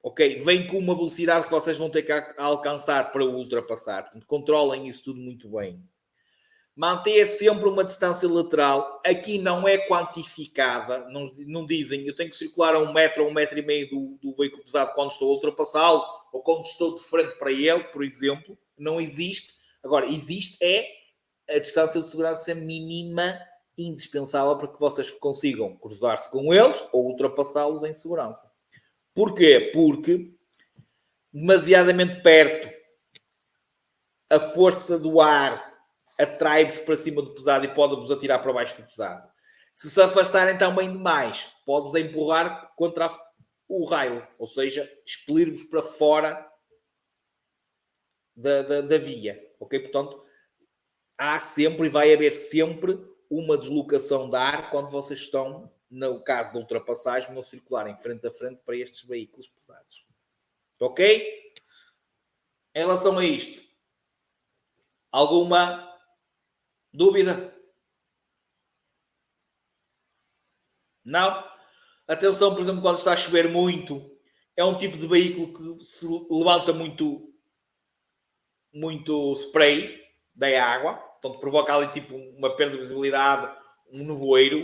Speaker 1: Ok, vem com uma velocidade que vocês vão ter que alcançar para o ultrapassar. Portanto, controlem isso tudo muito bem. Manter sempre uma distância lateral. Aqui não é quantificada. Não dizem, eu tenho que circular a 1 metro ou 1,5 m do veículo pesado quando estou a ultrapassá-lo ou quando estou de frente para ele, por exemplo. Não existe. Agora, existe a distância de segurança mínima indispensável para que vocês consigam cruzar-se com eles ou ultrapassá-los em segurança. Porquê? Porque demasiadamente perto a força do ar atrai-vos para cima do pesado e pode-vos atirar para baixo do pesado. Se afastarem também demais, pode-vos empurrar contra o rail, ou seja, expelir-vos para fora da via. Ok? Portanto, há sempre e vai haver sempre uma deslocação de ar quando vocês estão, no caso da ultrapassagem, no circular em frente a frente para estes veículos pesados. Ok? Em relação a isto, alguma dúvida? Não? Atenção, por exemplo, quando está a chover muito, é um tipo de veículo que se levanta muito spray da água, portanto provoca ali tipo uma perda de visibilidade, um nevoeiro,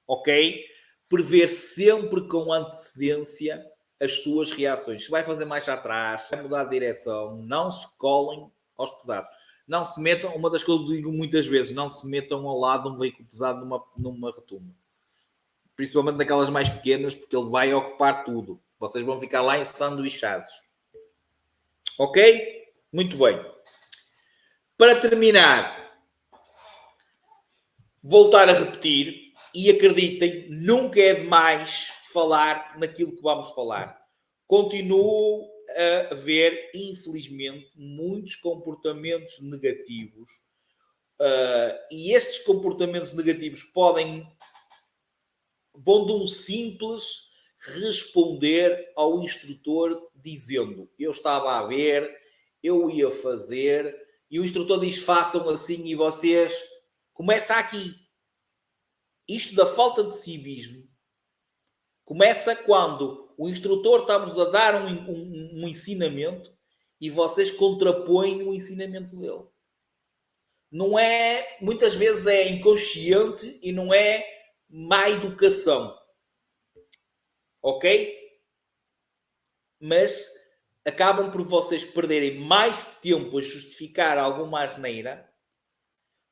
Speaker 1: ok? Prever sempre com antecedência as suas reações. Se vai fazer mais atrás, se vai mudar de direção, não se colhem aos pesados. Não se metam, uma das coisas que eu digo muitas vezes, não se metam ao lado de um veículo pesado numa retoma. Principalmente naquelas mais pequenas, porque ele vai ocupar tudo. Vocês vão ficar lá ensanduichados. Ok? Muito bem. Para terminar, voltar a repetir, e acreditem, nunca é demais falar naquilo que vamos falar. Continuo a ver, infelizmente, muitos comportamentos negativos. E estes comportamentos negativos vão de um simples responder ao instrutor dizendo: eu estava a ver, eu ia fazer, e o instrutor diz: façam assim, e vocês... Começa aqui. Isto da falta de civismo começa quando o instrutor está-vos a dar um ensinamento e vocês contrapõem o ensinamento dele. Não é... Muitas vezes é inconsciente e não é má educação. Ok? Mas acabam por vocês perderem mais tempo a justificar alguma asneira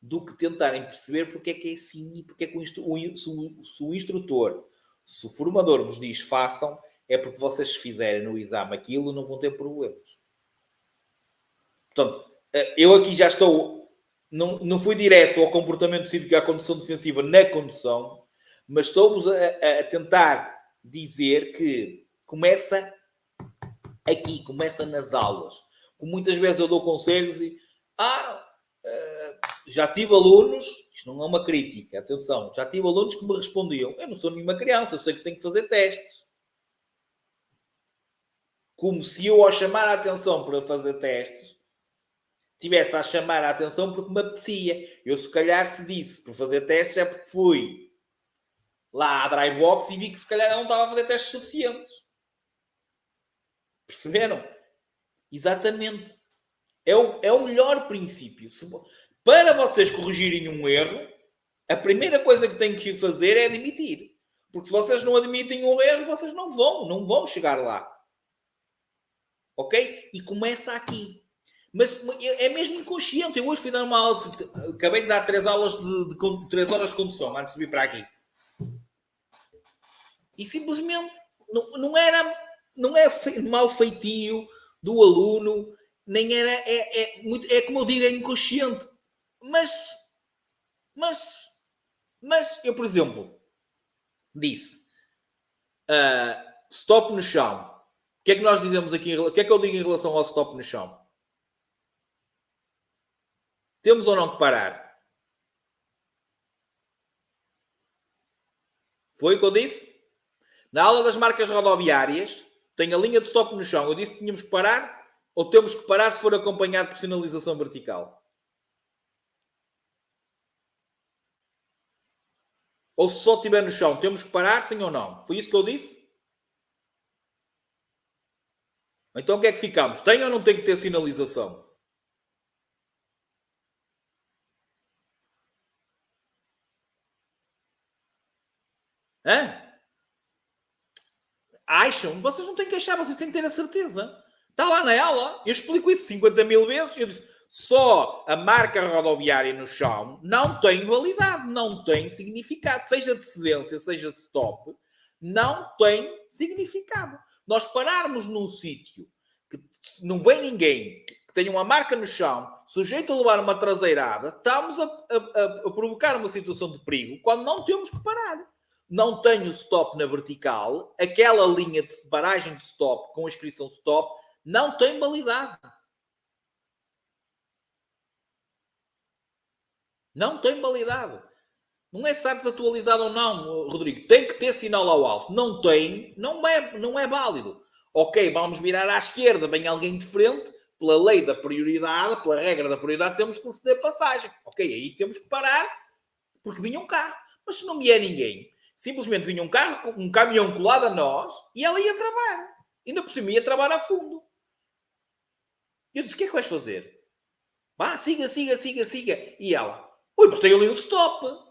Speaker 1: do que tentarem perceber porque é que é assim e porque é que se o instrutor, se o formador vos diz façam, é porque vocês fizerem no exame aquilo não vão ter problemas. Portanto, eu aqui já estou... Não fui direto ao comportamento cívico e à condução defensiva na condução, mas estou-vos a tentar dizer que começa aqui, começa nas aulas. Como muitas vezes eu dou conselhos e... já tive alunos, isto não é uma crítica, atenção, já tive alunos que me respondiam: eu não sou nenhuma criança, eu sei que tenho que fazer testes. Como se eu, ao chamar a atenção para fazer testes, tivesse a chamar a atenção porque me apetecia. Eu, se calhar, se disse para fazer testes é porque fui lá à Drybox e vi que se calhar não estava a fazer testes suficientes. Perceberam? Exatamente. É o melhor princípio. Para vocês corrigirem um erro, a primeira coisa que têm que fazer é admitir. Porque se vocês não admitem um erro, vocês não vão chegar lá. Ok? E começa aqui. Mas é mesmo inconsciente. Eu hoje fui dar uma aula, acabei de dar 3 aulas de 3 horas de condução antes de vir para aqui. E simplesmente não é mau feitio do aluno, nem era... É como eu digo, é inconsciente. Mas eu, por exemplo, disse stop no chão. O que é que nós dizemos aqui? O que é que eu digo em relação ao stop no chão? Temos ou não que parar? Foi o que eu disse? Na aula das marcas rodoviárias, tem a linha de stop no chão. Eu disse que tínhamos que parar ou temos que parar se for acompanhado por sinalização vertical? Ou se só estiver no chão, temos que parar, sim ou não? Foi isso que eu disse? Então o que é que ficamos? Tem ou não tem que ter sinalização? Hã? Acham? Vocês não têm que achar, vocês têm que ter a certeza. Está lá na aula. Eu explico isso 50 mil vezes. Eu disse, só a marca rodoviária no chão não tem validade, não tem significado. Seja de cedência, seja de stop, não tem significado. Nós pararmos num sítio que não vem ninguém, que tenha uma marca no chão, sujeito a levar uma traseirada, estamos a provocar uma situação de perigo quando não temos que parar. Não tenho stop na vertical, aquela linha de paragem de stop com a inscrição stop não tem validade. Não tem validade. Não é se está desatualizado ou não, Rodrigo. Tem que ter sinal ao alto. Não tem, não é válido. Ok, vamos virar à esquerda, vem alguém de frente, pela lei da prioridade, pela regra da prioridade, temos que ceder passagem. Ok, aí temos que parar, porque vinha um carro. Mas se não vier ninguém, simplesmente vinha um carro, um caminhão colado a nós, e ela ia travar. Ainda por cima ia travar a fundo. Eu disse, o que é que vais fazer? Vá, siga. E ela, ui, mas tem ali um stop.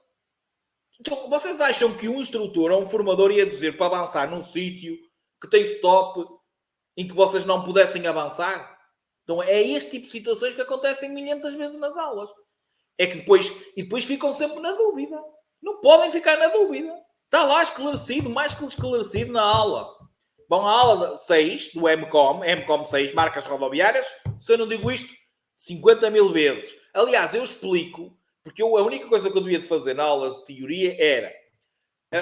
Speaker 1: Então, vocês acham que um instrutor ou um formador ia dizer para avançar num sítio que tem stop em que vocês não pudessem avançar? Então, é este tipo de situações que acontecem milhentas vezes nas aulas. É que depois ficam sempre na dúvida. Não podem ficar na dúvida. Está lá esclarecido, mais que esclarecido na aula. Vão à aula 6 do MCOM 6, marcas rodoviárias. Se eu não digo isto 50 mil vezes. Aliás, eu explico, porque a única coisa que eu devia de fazer na aula de teoria era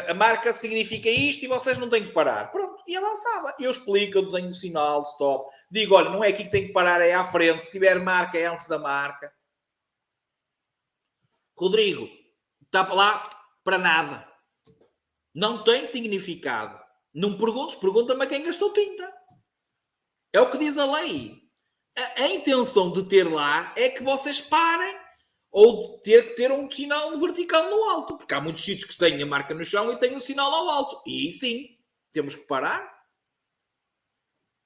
Speaker 1: a marca significa isto e vocês não têm que parar. Pronto, e avançava. Eu explico, eu desenho o sinal, stop. Digo, olha, não é aqui que tem que parar, é à frente. Se tiver marca, é antes da marca. Rodrigo, está lá para nada. Não tem significado. Não perguntes, pergunta-me a quem gastou tinta. É o que diz a lei. A intenção de ter lá é que vocês parem ou ter que ter um sinal vertical no alto. Porque há muitos sítios que têm a marca no chão e têm o sinal ao alto. E aí sim, temos que parar.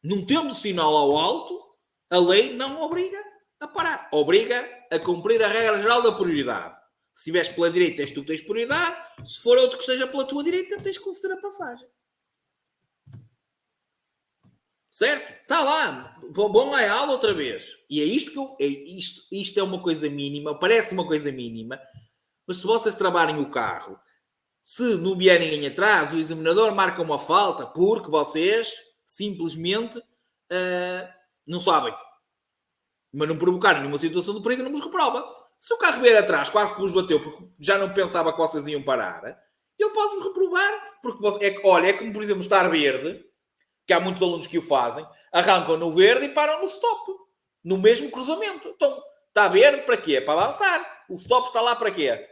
Speaker 1: Não tendo sinal ao alto, a lei não obriga a parar. Obriga a cumprir a regra geral da prioridade. Se estiveres pela direita, és tu que tens prioridade. Se for outro que esteja pela tua direita, tens que conceder a passagem. Certo? Está lá. Vão à aula outra vez. E é isto que eu... Isto é uma coisa mínima. Parece uma coisa mínima. Mas se vocês trabalhem o carro, se não vier ninguém atrás, o examinador marca uma falta porque vocês simplesmente não sabem. Mas não provocaram nenhuma situação de perigo, não vos reprova. Se o carro vier atrás, quase que vos bateu, porque já não pensava que vocês iam parar, ele pode-vos reprovar. Porque, olha, é como, por exemplo, estar verde, que há muitos alunos que o fazem, arrancam no verde e param no stop. No mesmo cruzamento. Então, está verde para quê? Para avançar. O stop está lá para quê?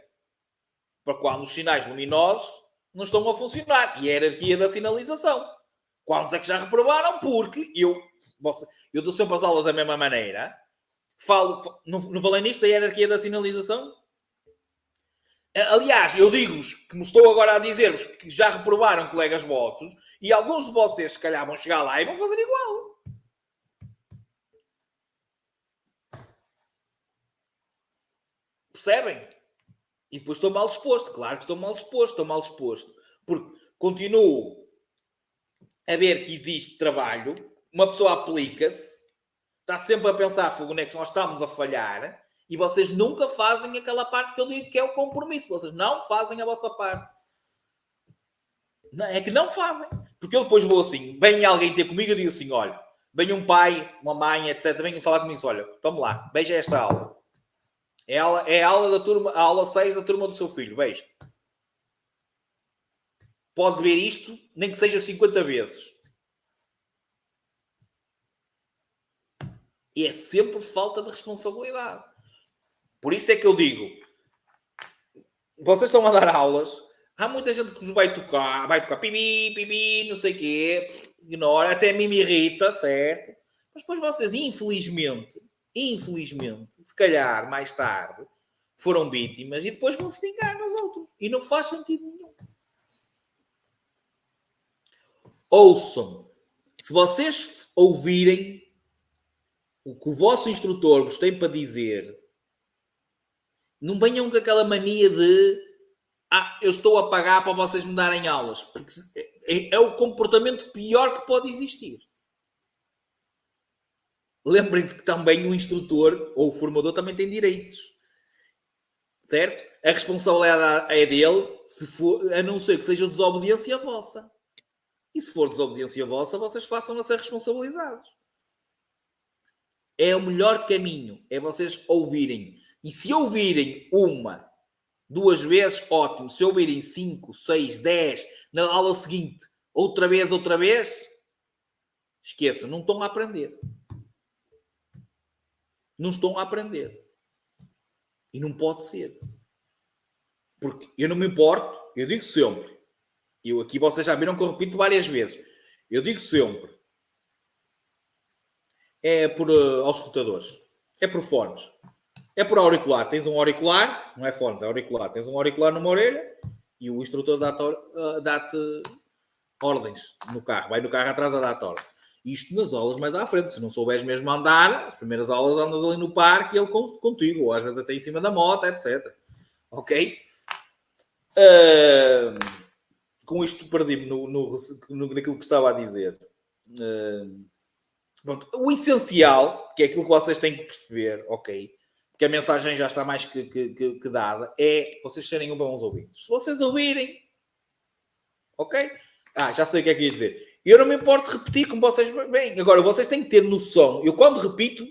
Speaker 1: Para quando os sinais luminosos não estão a funcionar. E a hierarquia da sinalização. Quantos é que já reprovaram? Porque eu dou sempre as aulas da mesma maneira. Não falei nisto da hierarquia da sinalização? Aliás, eu digo-vos que me estou agora a dizer-vos que já reprovaram colegas vossos e alguns de vocês, se calhar, vão chegar lá e vão fazer igual. Percebem? E depois estou mal disposto. Claro que estou mal disposto. Porque continuo a ver que existe trabalho, uma pessoa aplica-se, está sempre a pensar, fogo, onde é que nós estamos a falhar, e vocês nunca fazem aquela parte que eu digo que é o compromisso. Vocês não fazem a vossa parte. Não, é que não fazem. Porque eu depois vou assim, vem alguém ter comigo e digo assim, olha, vem um pai, uma mãe, etc, vem falar comigo assim, olha, tome lá, veja esta aula. É a aula da turma, a aula 6 da turma do seu filho, veja. Pode ver isto, nem que seja 50 vezes. E é sempre falta de responsabilidade. Por isso é que eu digo, vocês estão a dar aulas, há muita gente que vos vai tocar pipi, não sei o quê, ignora, até me irrita, certo? Mas depois vocês, infelizmente, se calhar, mais tarde, foram vítimas e depois vão se vingar nos outros. E não faz sentido nenhum. Ouçam. Se vocês ouvirem o que o vosso instrutor vos tem para dizer, não venham com aquela mania de eu estou a pagar para vocês me darem aulas. Porque é o comportamento pior que pode existir. Lembrem-se que também o instrutor ou o formador também tem direitos. Certo? A responsabilidade é dele, se for, a não ser que seja desobediência vossa. E se for desobediência vossa, vocês façam a ser responsabilizados. É o melhor caminho. É vocês ouvirem. E se ouvirem uma, duas vezes, ótimo. Se ouvirem 5, 6, 10, na aula seguinte, outra vez, esqueça, não estão a aprender. Não estão a aprender. E não pode ser. Porque eu não me importo, eu digo sempre. Eu aqui vocês já viram que eu repito várias vezes. Eu digo sempre. É por auscultadores. É por fones. É por auricular. Tens um auricular, não é fones, é auricular. Tens um auricular numa orelha e o instrutor dá-te ordens no carro. Vai no carro atrás a dar-te ordens. Isto nas aulas mais à frente. Se não souberes mesmo andar, as primeiras aulas andas ali no parque e ele contigo. Ou às vezes até em cima da moto, etc. Ok? Com isto perdi-me naquilo que estava a dizer. Pronto. O essencial, que é aquilo que vocês têm que perceber, ok? Porque a mensagem já está mais que dada, é vocês serem bons ouvintes. Se vocês ouvirem, ok? Já sei o que é que ia dizer. Eu não me importo de repetir como vocês bem. Agora, vocês têm que ter noção. Eu quando repito,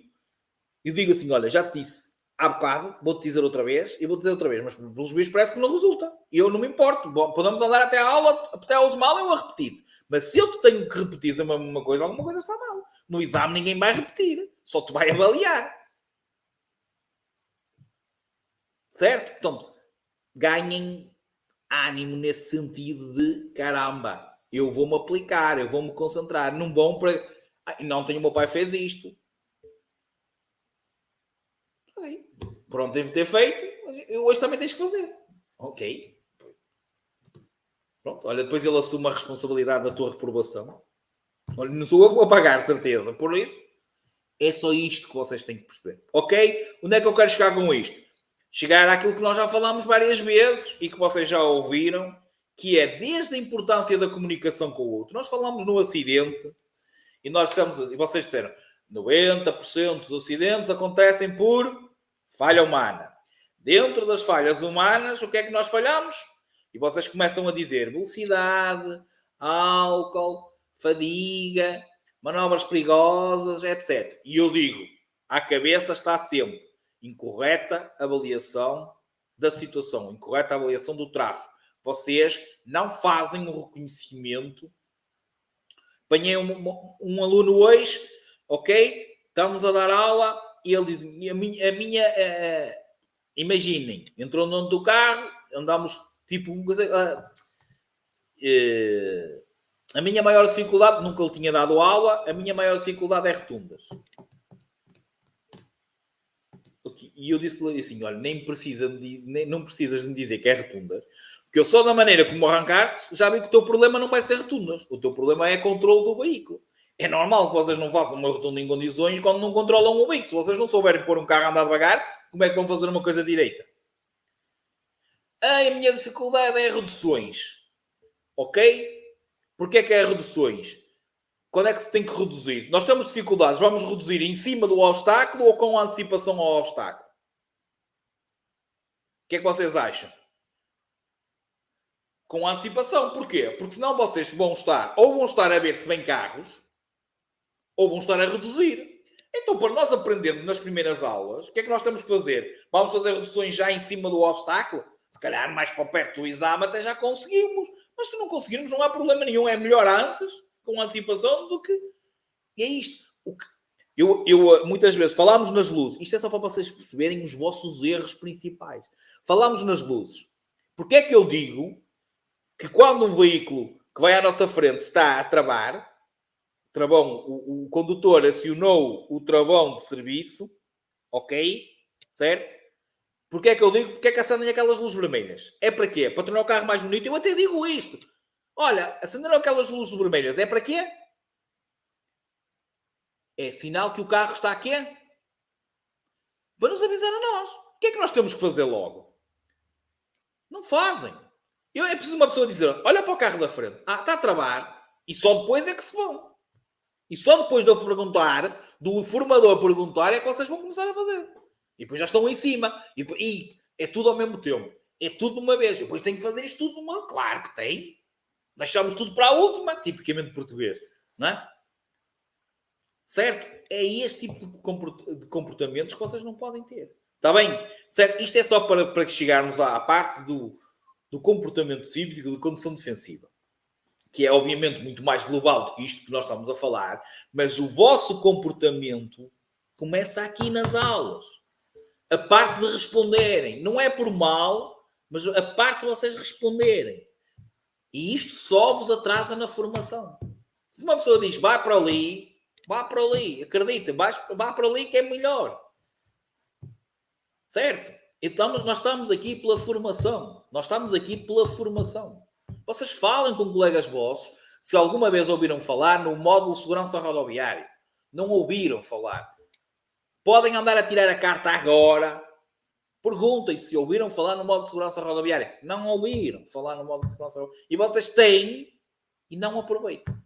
Speaker 1: eu digo assim, olha, já te disse há bocado, vou-te dizer outra vez, e vou dizer outra vez, mas pelos vistos parece que não resulta. Eu não me importo. Bom, podemos andar até a aula, até a última aula eu a repetir. Mas se eu te tenho que repetir a mesma coisa, alguma coisa está mal. No exame ninguém vai repetir, só te vai avaliar. Certo? Portanto, ganhem ânimo nesse sentido de caramba, eu vou-me aplicar, eu vou-me concentrar. Não vão para. Não tenho, o meu pai fez isto. Okay. Pronto, devo ter feito, mas hoje também tens que fazer. Ok. Pronto, olha, depois ele assume a responsabilidade da tua reprovação. Olha, não sou eu que vou pagar, certeza. Por isso, é só isto que vocês têm que perceber. Ok? Onde é que eu quero chegar com isto? Chegar àquilo que nós já falámos várias vezes e que vocês já ouviram, que é desde a importância da comunicação com o outro. Nós falámos no acidente e nós estamos, e vocês disseram 90% dos acidentes acontecem por falha humana. Dentro das falhas humanas, o que é que nós falhamos? E vocês começam a dizer velocidade, álcool, fadiga, manobras perigosas, etc. E eu digo, à cabeça está sempre incorreta avaliação da situação, incorreta avaliação do tráfego. Vocês não fazem um reconhecimento. Apanhei um aluno hoje, ok? Estamos a dar aula e ele diz, imaginem, entrou no nome do carro, andamos tipo a minha maior dificuldade, nunca lhe tinha dado aula, a minha maior dificuldade é rotundas. E eu disse-lhe assim, olha, não precisas de me dizer que é rotundas, porque eu só da maneira como arrancaste, já vi que o teu problema não vai ser rotundas. O teu problema é controle do veículo. É normal que vocês não façam uma rotunda em condições quando não controlam o veículo. Se vocês não souberem pôr um carro a andar devagar, como é que vão fazer uma coisa direita? A minha dificuldade é reduções. Ok? Porquê que é reduções? Quando é que se tem que reduzir? Nós temos dificuldades, vamos reduzir em cima do obstáculo ou com antecipação ao obstáculo? O que é que vocês acham? Com antecipação. Porquê? Porque senão vocês vão estar a ver se vem carros ou vão estar a reduzir. Então, para nós aprendermos nas primeiras aulas, o que é que nós temos que fazer? Vamos fazer reduções já em cima do obstáculo? Se calhar mais para perto do exame até já conseguimos. Mas se não conseguirmos, não há problema nenhum. É melhor antes, com antecipação, do que... E é isto. Eu muitas vezes falámos nas luzes. Isto é só para vocês perceberem os vossos erros principais. Falámos nas luzes. Porque é que eu digo que quando um veículo que vai à nossa frente está a travar, travão, o condutor acionou o travão de serviço, ok? Certo? Porque é que eu digo? Porque é que acendem aquelas luzes vermelhas? É para quê? Para tornar o carro mais bonito? Eu até digo isto. Olha, acenderam aquelas luzes vermelhas. É para quê? É sinal que o carro está aqui para nos avisar a nós. O que é que nós temos que fazer logo? Não fazem. É preciso uma pessoa dizer, olha para o carro da frente. Está a travar. E só depois é que se vão. E só depois de eu perguntar, do formador perguntar, é que vocês vão começar a fazer. E depois já estão em cima. E é tudo ao mesmo tempo. É tudo de uma vez. E depois tenho que fazer isto tudo de uma... Claro que tem. Deixamos tudo para a última. Tipicamente português. Não é? Certo? É este tipo de comportamentos que vocês não podem ter. Está bem? Certo? Isto é só para chegarmos à parte do comportamento cívico e da condução defensiva, que é obviamente muito mais global do que isto que nós estamos a falar, mas o vosso comportamento começa aqui nas aulas. A parte de responderem. Não é por mal, mas a parte de vocês responderem. E isto só vos atrasa na formação. Se uma pessoa diz, vá para ali, acredita, vá para ali que é melhor. Certo? Então nós estamos aqui pela formação. Vocês falem com colegas vossos, se alguma vez ouviram falar no módulo de segurança rodoviária. Não ouviram falar. Podem andar a tirar a carta agora. Perguntem se ouviram falar no módulo de segurança rodoviária. Não ouviram falar no módulo de segurança rodoviária. E vocês têm e não aproveitam.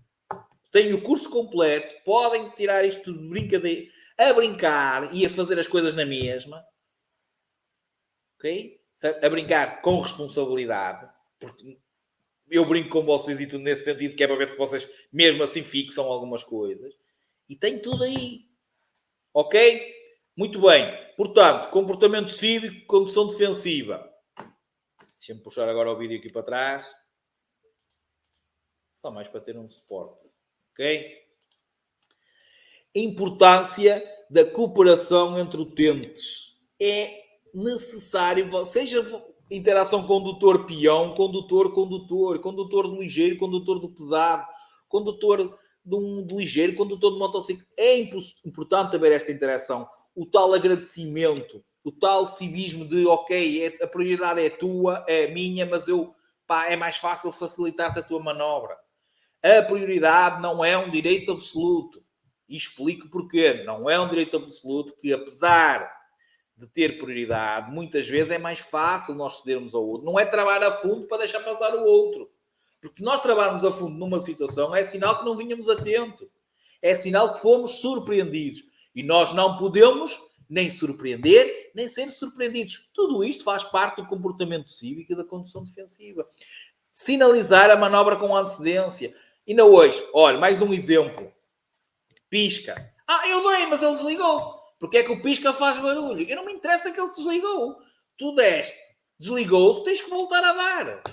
Speaker 1: Têm o curso completo, podem tirar isto de brincadeira, a brincar e a fazer as coisas na mesma. Ok? A brincar com responsabilidade. Porque eu brinco com vocês e tudo nesse sentido, que é para ver se vocês mesmo assim fixam algumas coisas. E tem tudo aí. Ok? Muito bem. Portanto, comportamento cívico, condução defensiva. Deixa-me puxar agora o vídeo aqui para trás. Só mais para ter um suporte. Ok? A importância da cooperação entre utentes. É necessário, seja interação condutor-peão, condutor-condutor, condutor do ligeiro, condutor do pesado, condutor do ligeiro, condutor de motocicleta. É importante haver esta interação. O tal agradecimento, o tal civismo de, ok, a prioridade é tua, é minha, mas é mais fácil facilitar-te a tua manobra. A prioridade não é um direito absoluto. E explico porquê. Não é um direito absoluto, que apesar de ter prioridade, muitas vezes é mais fácil nós cedermos ao outro. Não é trabalhar a fundo para deixar passar o outro. Porque se nós trabalharmos a fundo numa situação, é sinal que não vínhamos atento. É sinal que fomos surpreendidos. E nós não podemos nem surpreender, nem ser surpreendidos. Tudo isto faz parte do comportamento cívico e da condução defensiva. Sinalizar a manobra com antecedência. E não hoje, olha, mais um exemplo. Pisca. Eu dei, mas ele desligou-se. Porque é que o pisca faz barulho? Eu não me interessa que ele se desligou. Tu deste, desligou-se, tens que voltar a dar.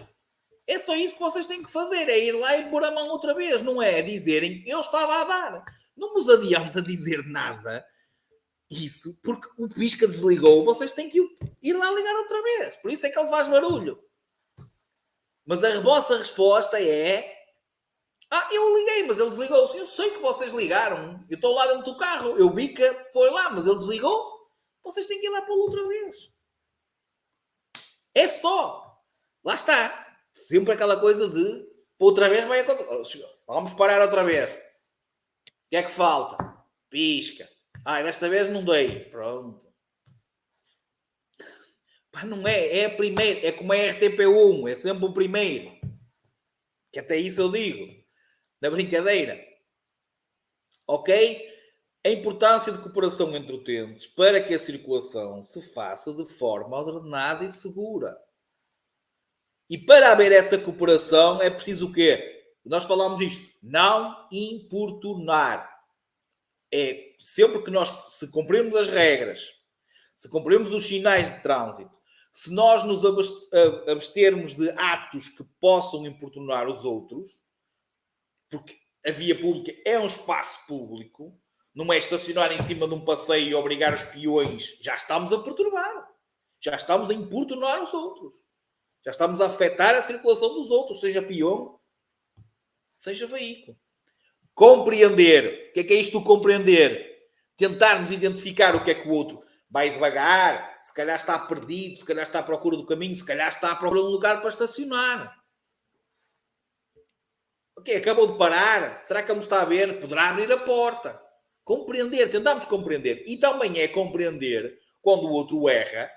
Speaker 1: É só isso que vocês têm que fazer. É ir lá e pôr a mão outra vez. Não é dizerem, eu estava a dar. Não vos adianta dizer nada isso, porque o pisca desligou. Vocês têm que ir lá ligar outra vez. Por isso é que ele faz barulho. Mas a vossa resposta é... eu liguei, mas ele desligou-se. Eu sei que vocês ligaram. Eu estou lá dentro do carro. Eu vi que foi lá, mas ele desligou-se. Vocês têm que ir lá pô-lo outra vez. É só. Lá está. Sempre aquela coisa de... outra vez vai acontecer. Vamos parar outra vez. O que é que falta? Pisca. Desta vez não dei. Pronto. Não é. É a primeira. É como a RTP1. É sempre o primeiro. Que até isso eu digo. Na brincadeira. Ok? A importância de cooperação entre utentes para que a circulação se faça de forma ordenada e segura. E para haver essa cooperação é preciso o quê? Nós falamos isto. Não importunar. É sempre que nós, se cumprirmos as regras, se cumprirmos os sinais de trânsito, se nós nos abstermos de atos que possam importunar os outros, porque a via pública é um espaço público, não é estacionar em cima de um passeio e obrigar os peões, já estamos a perturbar, já estamos a importunar os outros, já estamos a afetar a circulação dos outros, seja peão, seja veículo. Compreender. O que é isto do compreender? Tentarmos identificar o que é que o outro vai devagar, se calhar está perdido, se calhar está à procura do caminho, se calhar está à procura de um lugar para estacionar. Ok, acabou de parar. Será que ele me está a ver? Poderá abrir a porta. Compreender, tentamos compreender. E também é compreender quando o outro erra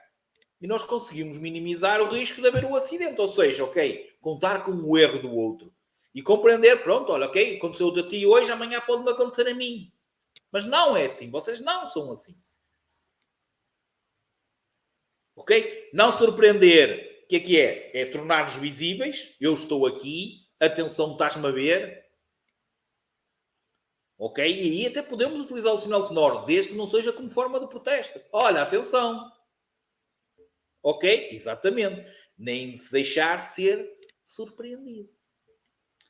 Speaker 1: e nós conseguimos minimizar o risco de haver um acidente. Ou seja, ok, contar com o erro do outro. E compreender, pronto, olha, ok, aconteceu-te a ti hoje, amanhã pode-me acontecer a mim. Mas não é assim, vocês não são assim. Ok? Não surpreender, o que é? É tornar-nos visíveis, eu estou aqui, atenção, estás-me a ver. Ok? E aí até podemos utilizar o sinal sonoro, desde que não seja como forma de protesto. Olha, atenção. Ok? Exatamente. Nem se deixar ser surpreendido.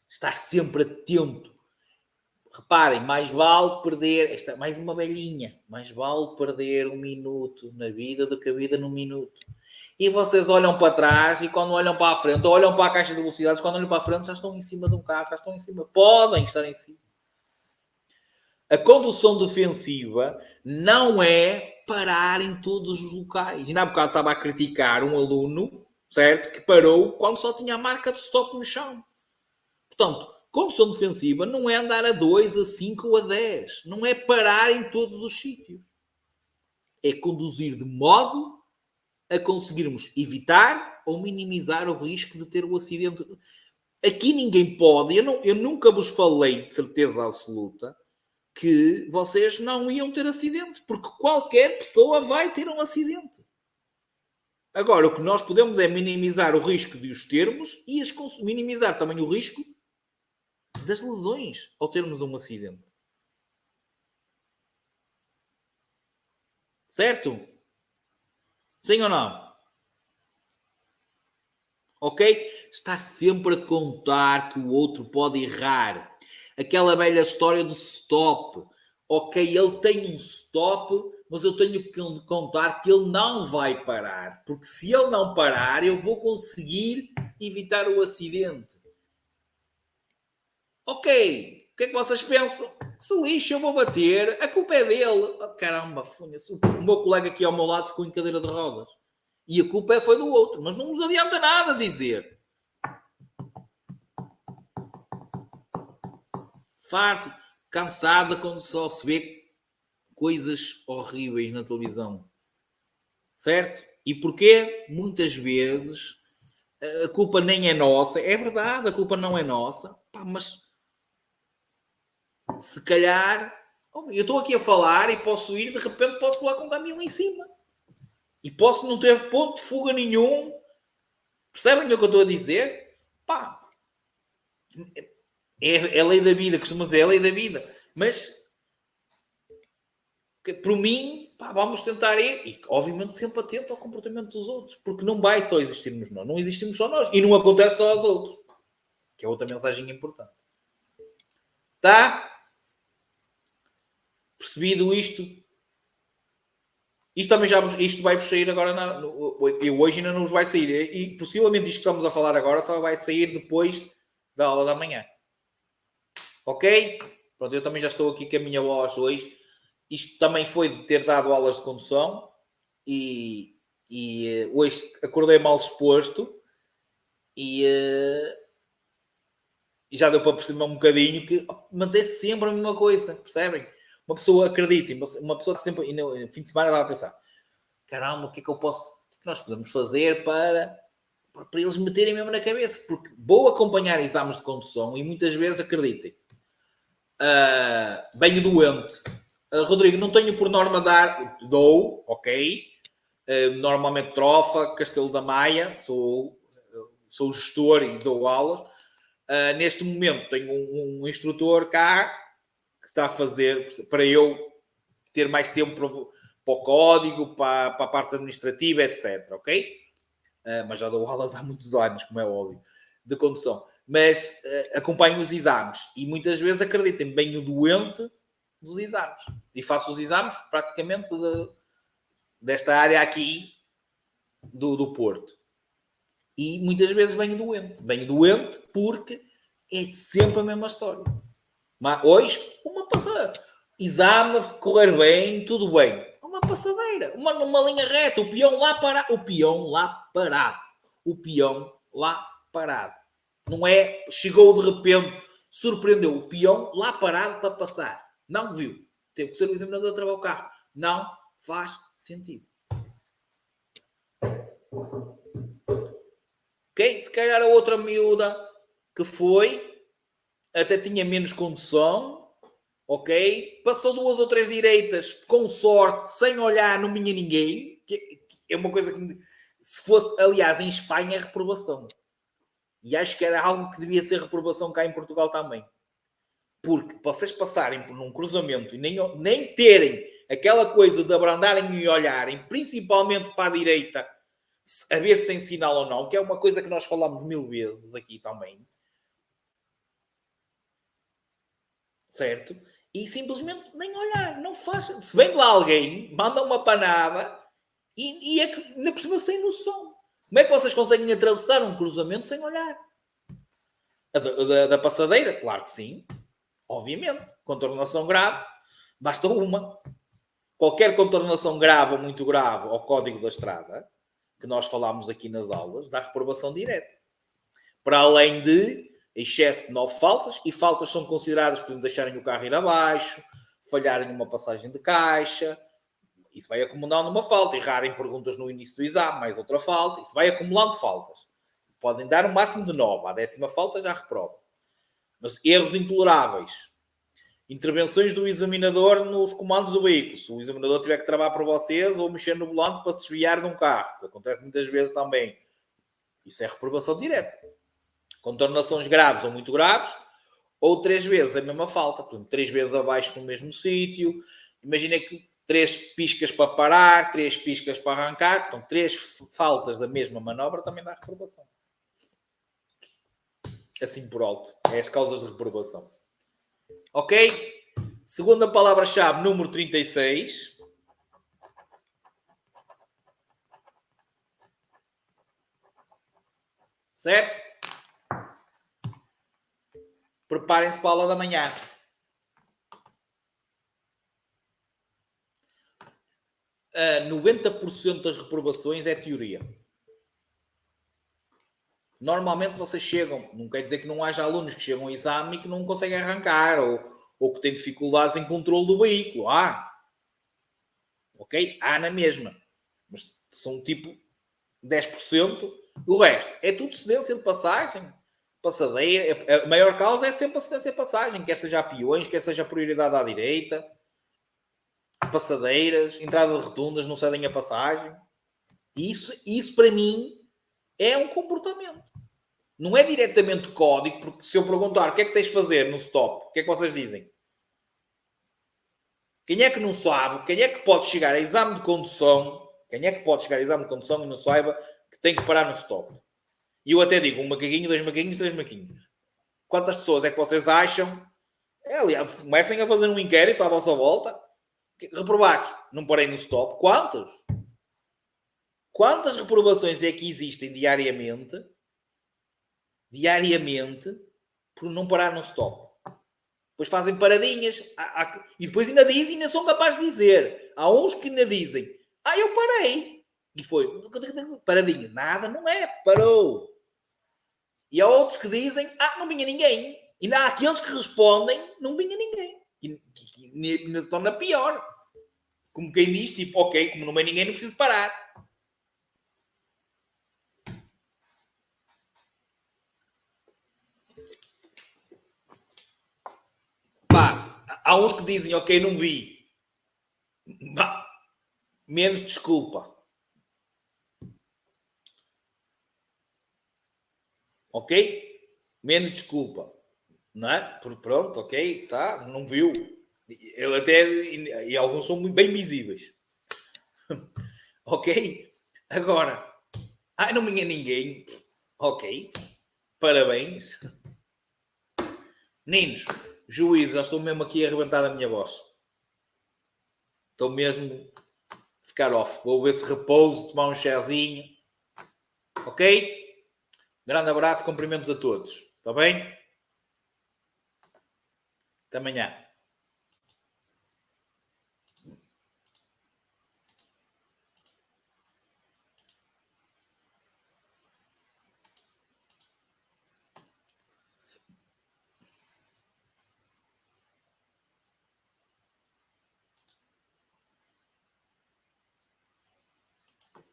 Speaker 1: Estar sempre atento. Reparem, mais vale perder... Esta, mais uma velhinha. Mais vale perder 1 minuto na vida do que a vida num minuto. E vocês olham para trás e quando olham para a frente, ou olham para a caixa de velocidades, quando olham para a frente já estão em cima de um carro, já estão em cima. Podem estar em cima. A condução defensiva não é parar em todos os locais. E na bocado estava a criticar um aluno, certo? Que parou quando só tinha a marca de stop no chão. Portanto, condução defensiva não é andar a 2, a 5 ou a 10. Não é parar em todos os sítios. É conduzir de modo a conseguirmos evitar ou minimizar o risco de ter o acidente. Aqui ninguém pode, eu nunca vos falei de certeza absoluta que vocês não iam ter acidente, porque qualquer pessoa vai ter um acidente. Agora, o que nós podemos é minimizar o risco de os termos e minimizar também o risco das lesões ao termos um acidente. Certo? Sim ou não? Ok? Estar sempre a contar que o outro pode errar. Aquela velha história do stop. Ok, ele tem um stop, mas eu tenho que contar que ele não vai parar. Porque se ele não parar, eu vou conseguir evitar o acidente. Ok, o que é que vocês pensam? Se lixa, eu vou bater, a culpa é dele. Oh, caramba, o meu colega aqui ao meu lado ficou em cadeira de rodas. E a culpa foi do outro, mas não nos adianta nada dizer. Farto, cansada quando só se vê coisas horríveis na televisão. Certo? E porquê? Muitas vezes a culpa nem é nossa. É verdade, a culpa não é nossa. Pá, mas se calhar eu estou aqui a falar e posso ir, de repente posso falar com um caminhão em cima. E posso não ter ponto de fuga nenhum. Percebem o que eu estou a dizer? Pá, é a lei da vida, costuma dizer, é a lei da vida. Mas, por mim, pá, vamos tentar ir. E, obviamente, sempre atento ao comportamento dos outros. Porque não vai só existirmos nós. Não existimos só nós. E não acontece só aos outros. Que é outra mensagem importante. Tá? Percebido isto? Isto também isto vai sair agora. Eu hoje ainda não nos vai sair. E possivelmente isto que estamos a falar agora só vai sair depois da aula da manhã. Ok? Pronto, eu também já estou aqui com a minha voz hoje. Isto também foi de ter dado aulas de condução e hoje acordei mal disposto e já deu para perceber um bocadinho que, mas é sempre a mesma coisa, percebem? Uma pessoa acredita, uma pessoa que sempre, e no fim de semana estava a pensar, caramba, o que é que eu posso, o que é que nós podemos fazer para eles meterem mesmo na cabeça? Porque vou acompanhar exames de condução e muitas vezes, acreditem, venho doente. Rodrigo, não tenho por norma dar, dou, ok? Normalmente Trofa, Castelo da Maia, sou gestor e dou aulas. Neste momento tenho um instrutor cá que está a fazer para eu ter mais tempo para o código, para a parte administrativa, etc. Ok? Mas já dou aulas há muitos anos, como é óbvio, de condução. Mas acompanho os exames e muitas vezes, acreditem, venho doente dos exames. E faço os exames praticamente desta área aqui do Porto. E muitas vezes venho doente. Venho doente porque é sempre a mesma história. Mas hoje, uma passadeira. Exame, correr bem, tudo bem. Uma passadeira. Uma linha reta. O peão lá parado. O peão lá parado. O peão lá parado. Não é, chegou de repente, surpreendeu o peão lá parado para passar. Não viu. Teve que ser o examinador a travar o carro. Não faz sentido. Ok? Se calhar a outra miúda que foi, até tinha menos condução, ok? Passou 2 ou 3 direitas com sorte, sem olhar, não vinha ninguém. Que é uma coisa que, se fosse, aliás, em Espanha, é reprovação. E acho que era algo que devia ser reprovação cá em Portugal também. Porque vocês passarem por um cruzamento e nem terem aquela coisa de abrandarem e olharem, principalmente para a direita, a ver se tem sinal ou não, que é uma coisa que nós falamos 1000 vezes aqui também. Certo? E simplesmente nem olhar, não faz. Se vem lá alguém, manda uma panada e é que, ainda por cima, sem noção. Como é que vocês conseguem atravessar um cruzamento sem olhar? Da passadeira? Claro que sim. Obviamente. Contornação grave. Basta uma. Qualquer contornação grave ou muito grave ao código da estrada, que nós falámos aqui nas aulas, dá reprovação direta. Para além de excesso de 9 faltas, e faltas são consideradas por deixarem o carro ir abaixo, falharem uma passagem de caixa, isso vai acumulando uma falta, errarem perguntas no início do exame, mais outra falta, isso vai acumulando faltas. Podem dar um máximo de 9, à 10ª falta já reprova. Mas erros intoleráveis. Intervenções do examinador nos comandos do veículo. Se o examinador tiver que trabalhar para vocês ou mexer no volante para se desviar de um carro, que acontece muitas vezes também. Isso é reprovação direta. Contornações graves ou muito graves, ou 3 vezes a mesma falta. Por exemplo, 3 vezes abaixo no mesmo sítio. Imagina que 3 piscas para parar, 3 piscas para arrancar. Então, 3 faltas da mesma manobra também dá reprovação. Assim por alto. É as causas de reprovação. Ok? Segunda palavra-chave, número 36. Certo? Preparem-se para a aula da manhã. A 90% das reprovações é teoria. Normalmente vocês chegam, não quer dizer que não haja alunos que chegam ao exame e que não conseguem arrancar ou que têm dificuldades em controle do veículo. Ok? Há na mesma. Mas são tipo 10%. O resto é tudo cedência de passagem. Passadeira. A maior causa é sempre a cedência de passagem. Quer seja a peões, quer seja a prioridade à direita. Passadeiras, entrada de rotundas, não cedem a passagem. Isso para mim é um comportamento. Não é diretamente código, porque se eu perguntar o que é que tens de fazer no stop, o que é que vocês dizem? Quem é que não sabe? Quem é que pode chegar a exame de condução? Quem é que pode chegar a exame de condução e não saiba que tem que parar no stop? E eu até digo, 1 macaquinho, 2 macaquinhos, 3 macaquinhos. Quantas pessoas é que vocês acham? Aliás, comecem a fazer um inquérito à vossa volta. Reprovaste, não parei no stop. Quantos? Quantas reprovações é que existem diariamente por não parar no stop? Depois fazem paradinhas e depois ainda dizem, ainda são capazes de dizer. Há uns que ainda dizem, eu parei. E foi, paradinha. Nada, não é, parou. E há outros que dizem, não vinha ninguém. E ainda há aqueles que respondem, não vinha ninguém. E ainda se torna pior. Como quem diz, tipo, ok, como não vem ninguém, não preciso parar. Há uns que dizem, ok, não vi. Menos desculpa. Ok? Menos desculpa. Não é? Pronto, ok, tá, não viu. Eu até, e alguns são muito bem visíveis. Ok? Agora, não vinha ninguém. Ok, parabéns. Meninos, juízes, já estou mesmo aqui a arrebentar a minha voz. Estou mesmo a ficar off. Vou ver se repouso, tomar um chazinho. Ok? Grande abraço, cumprimentos a todos. Está bem? Até amanhã.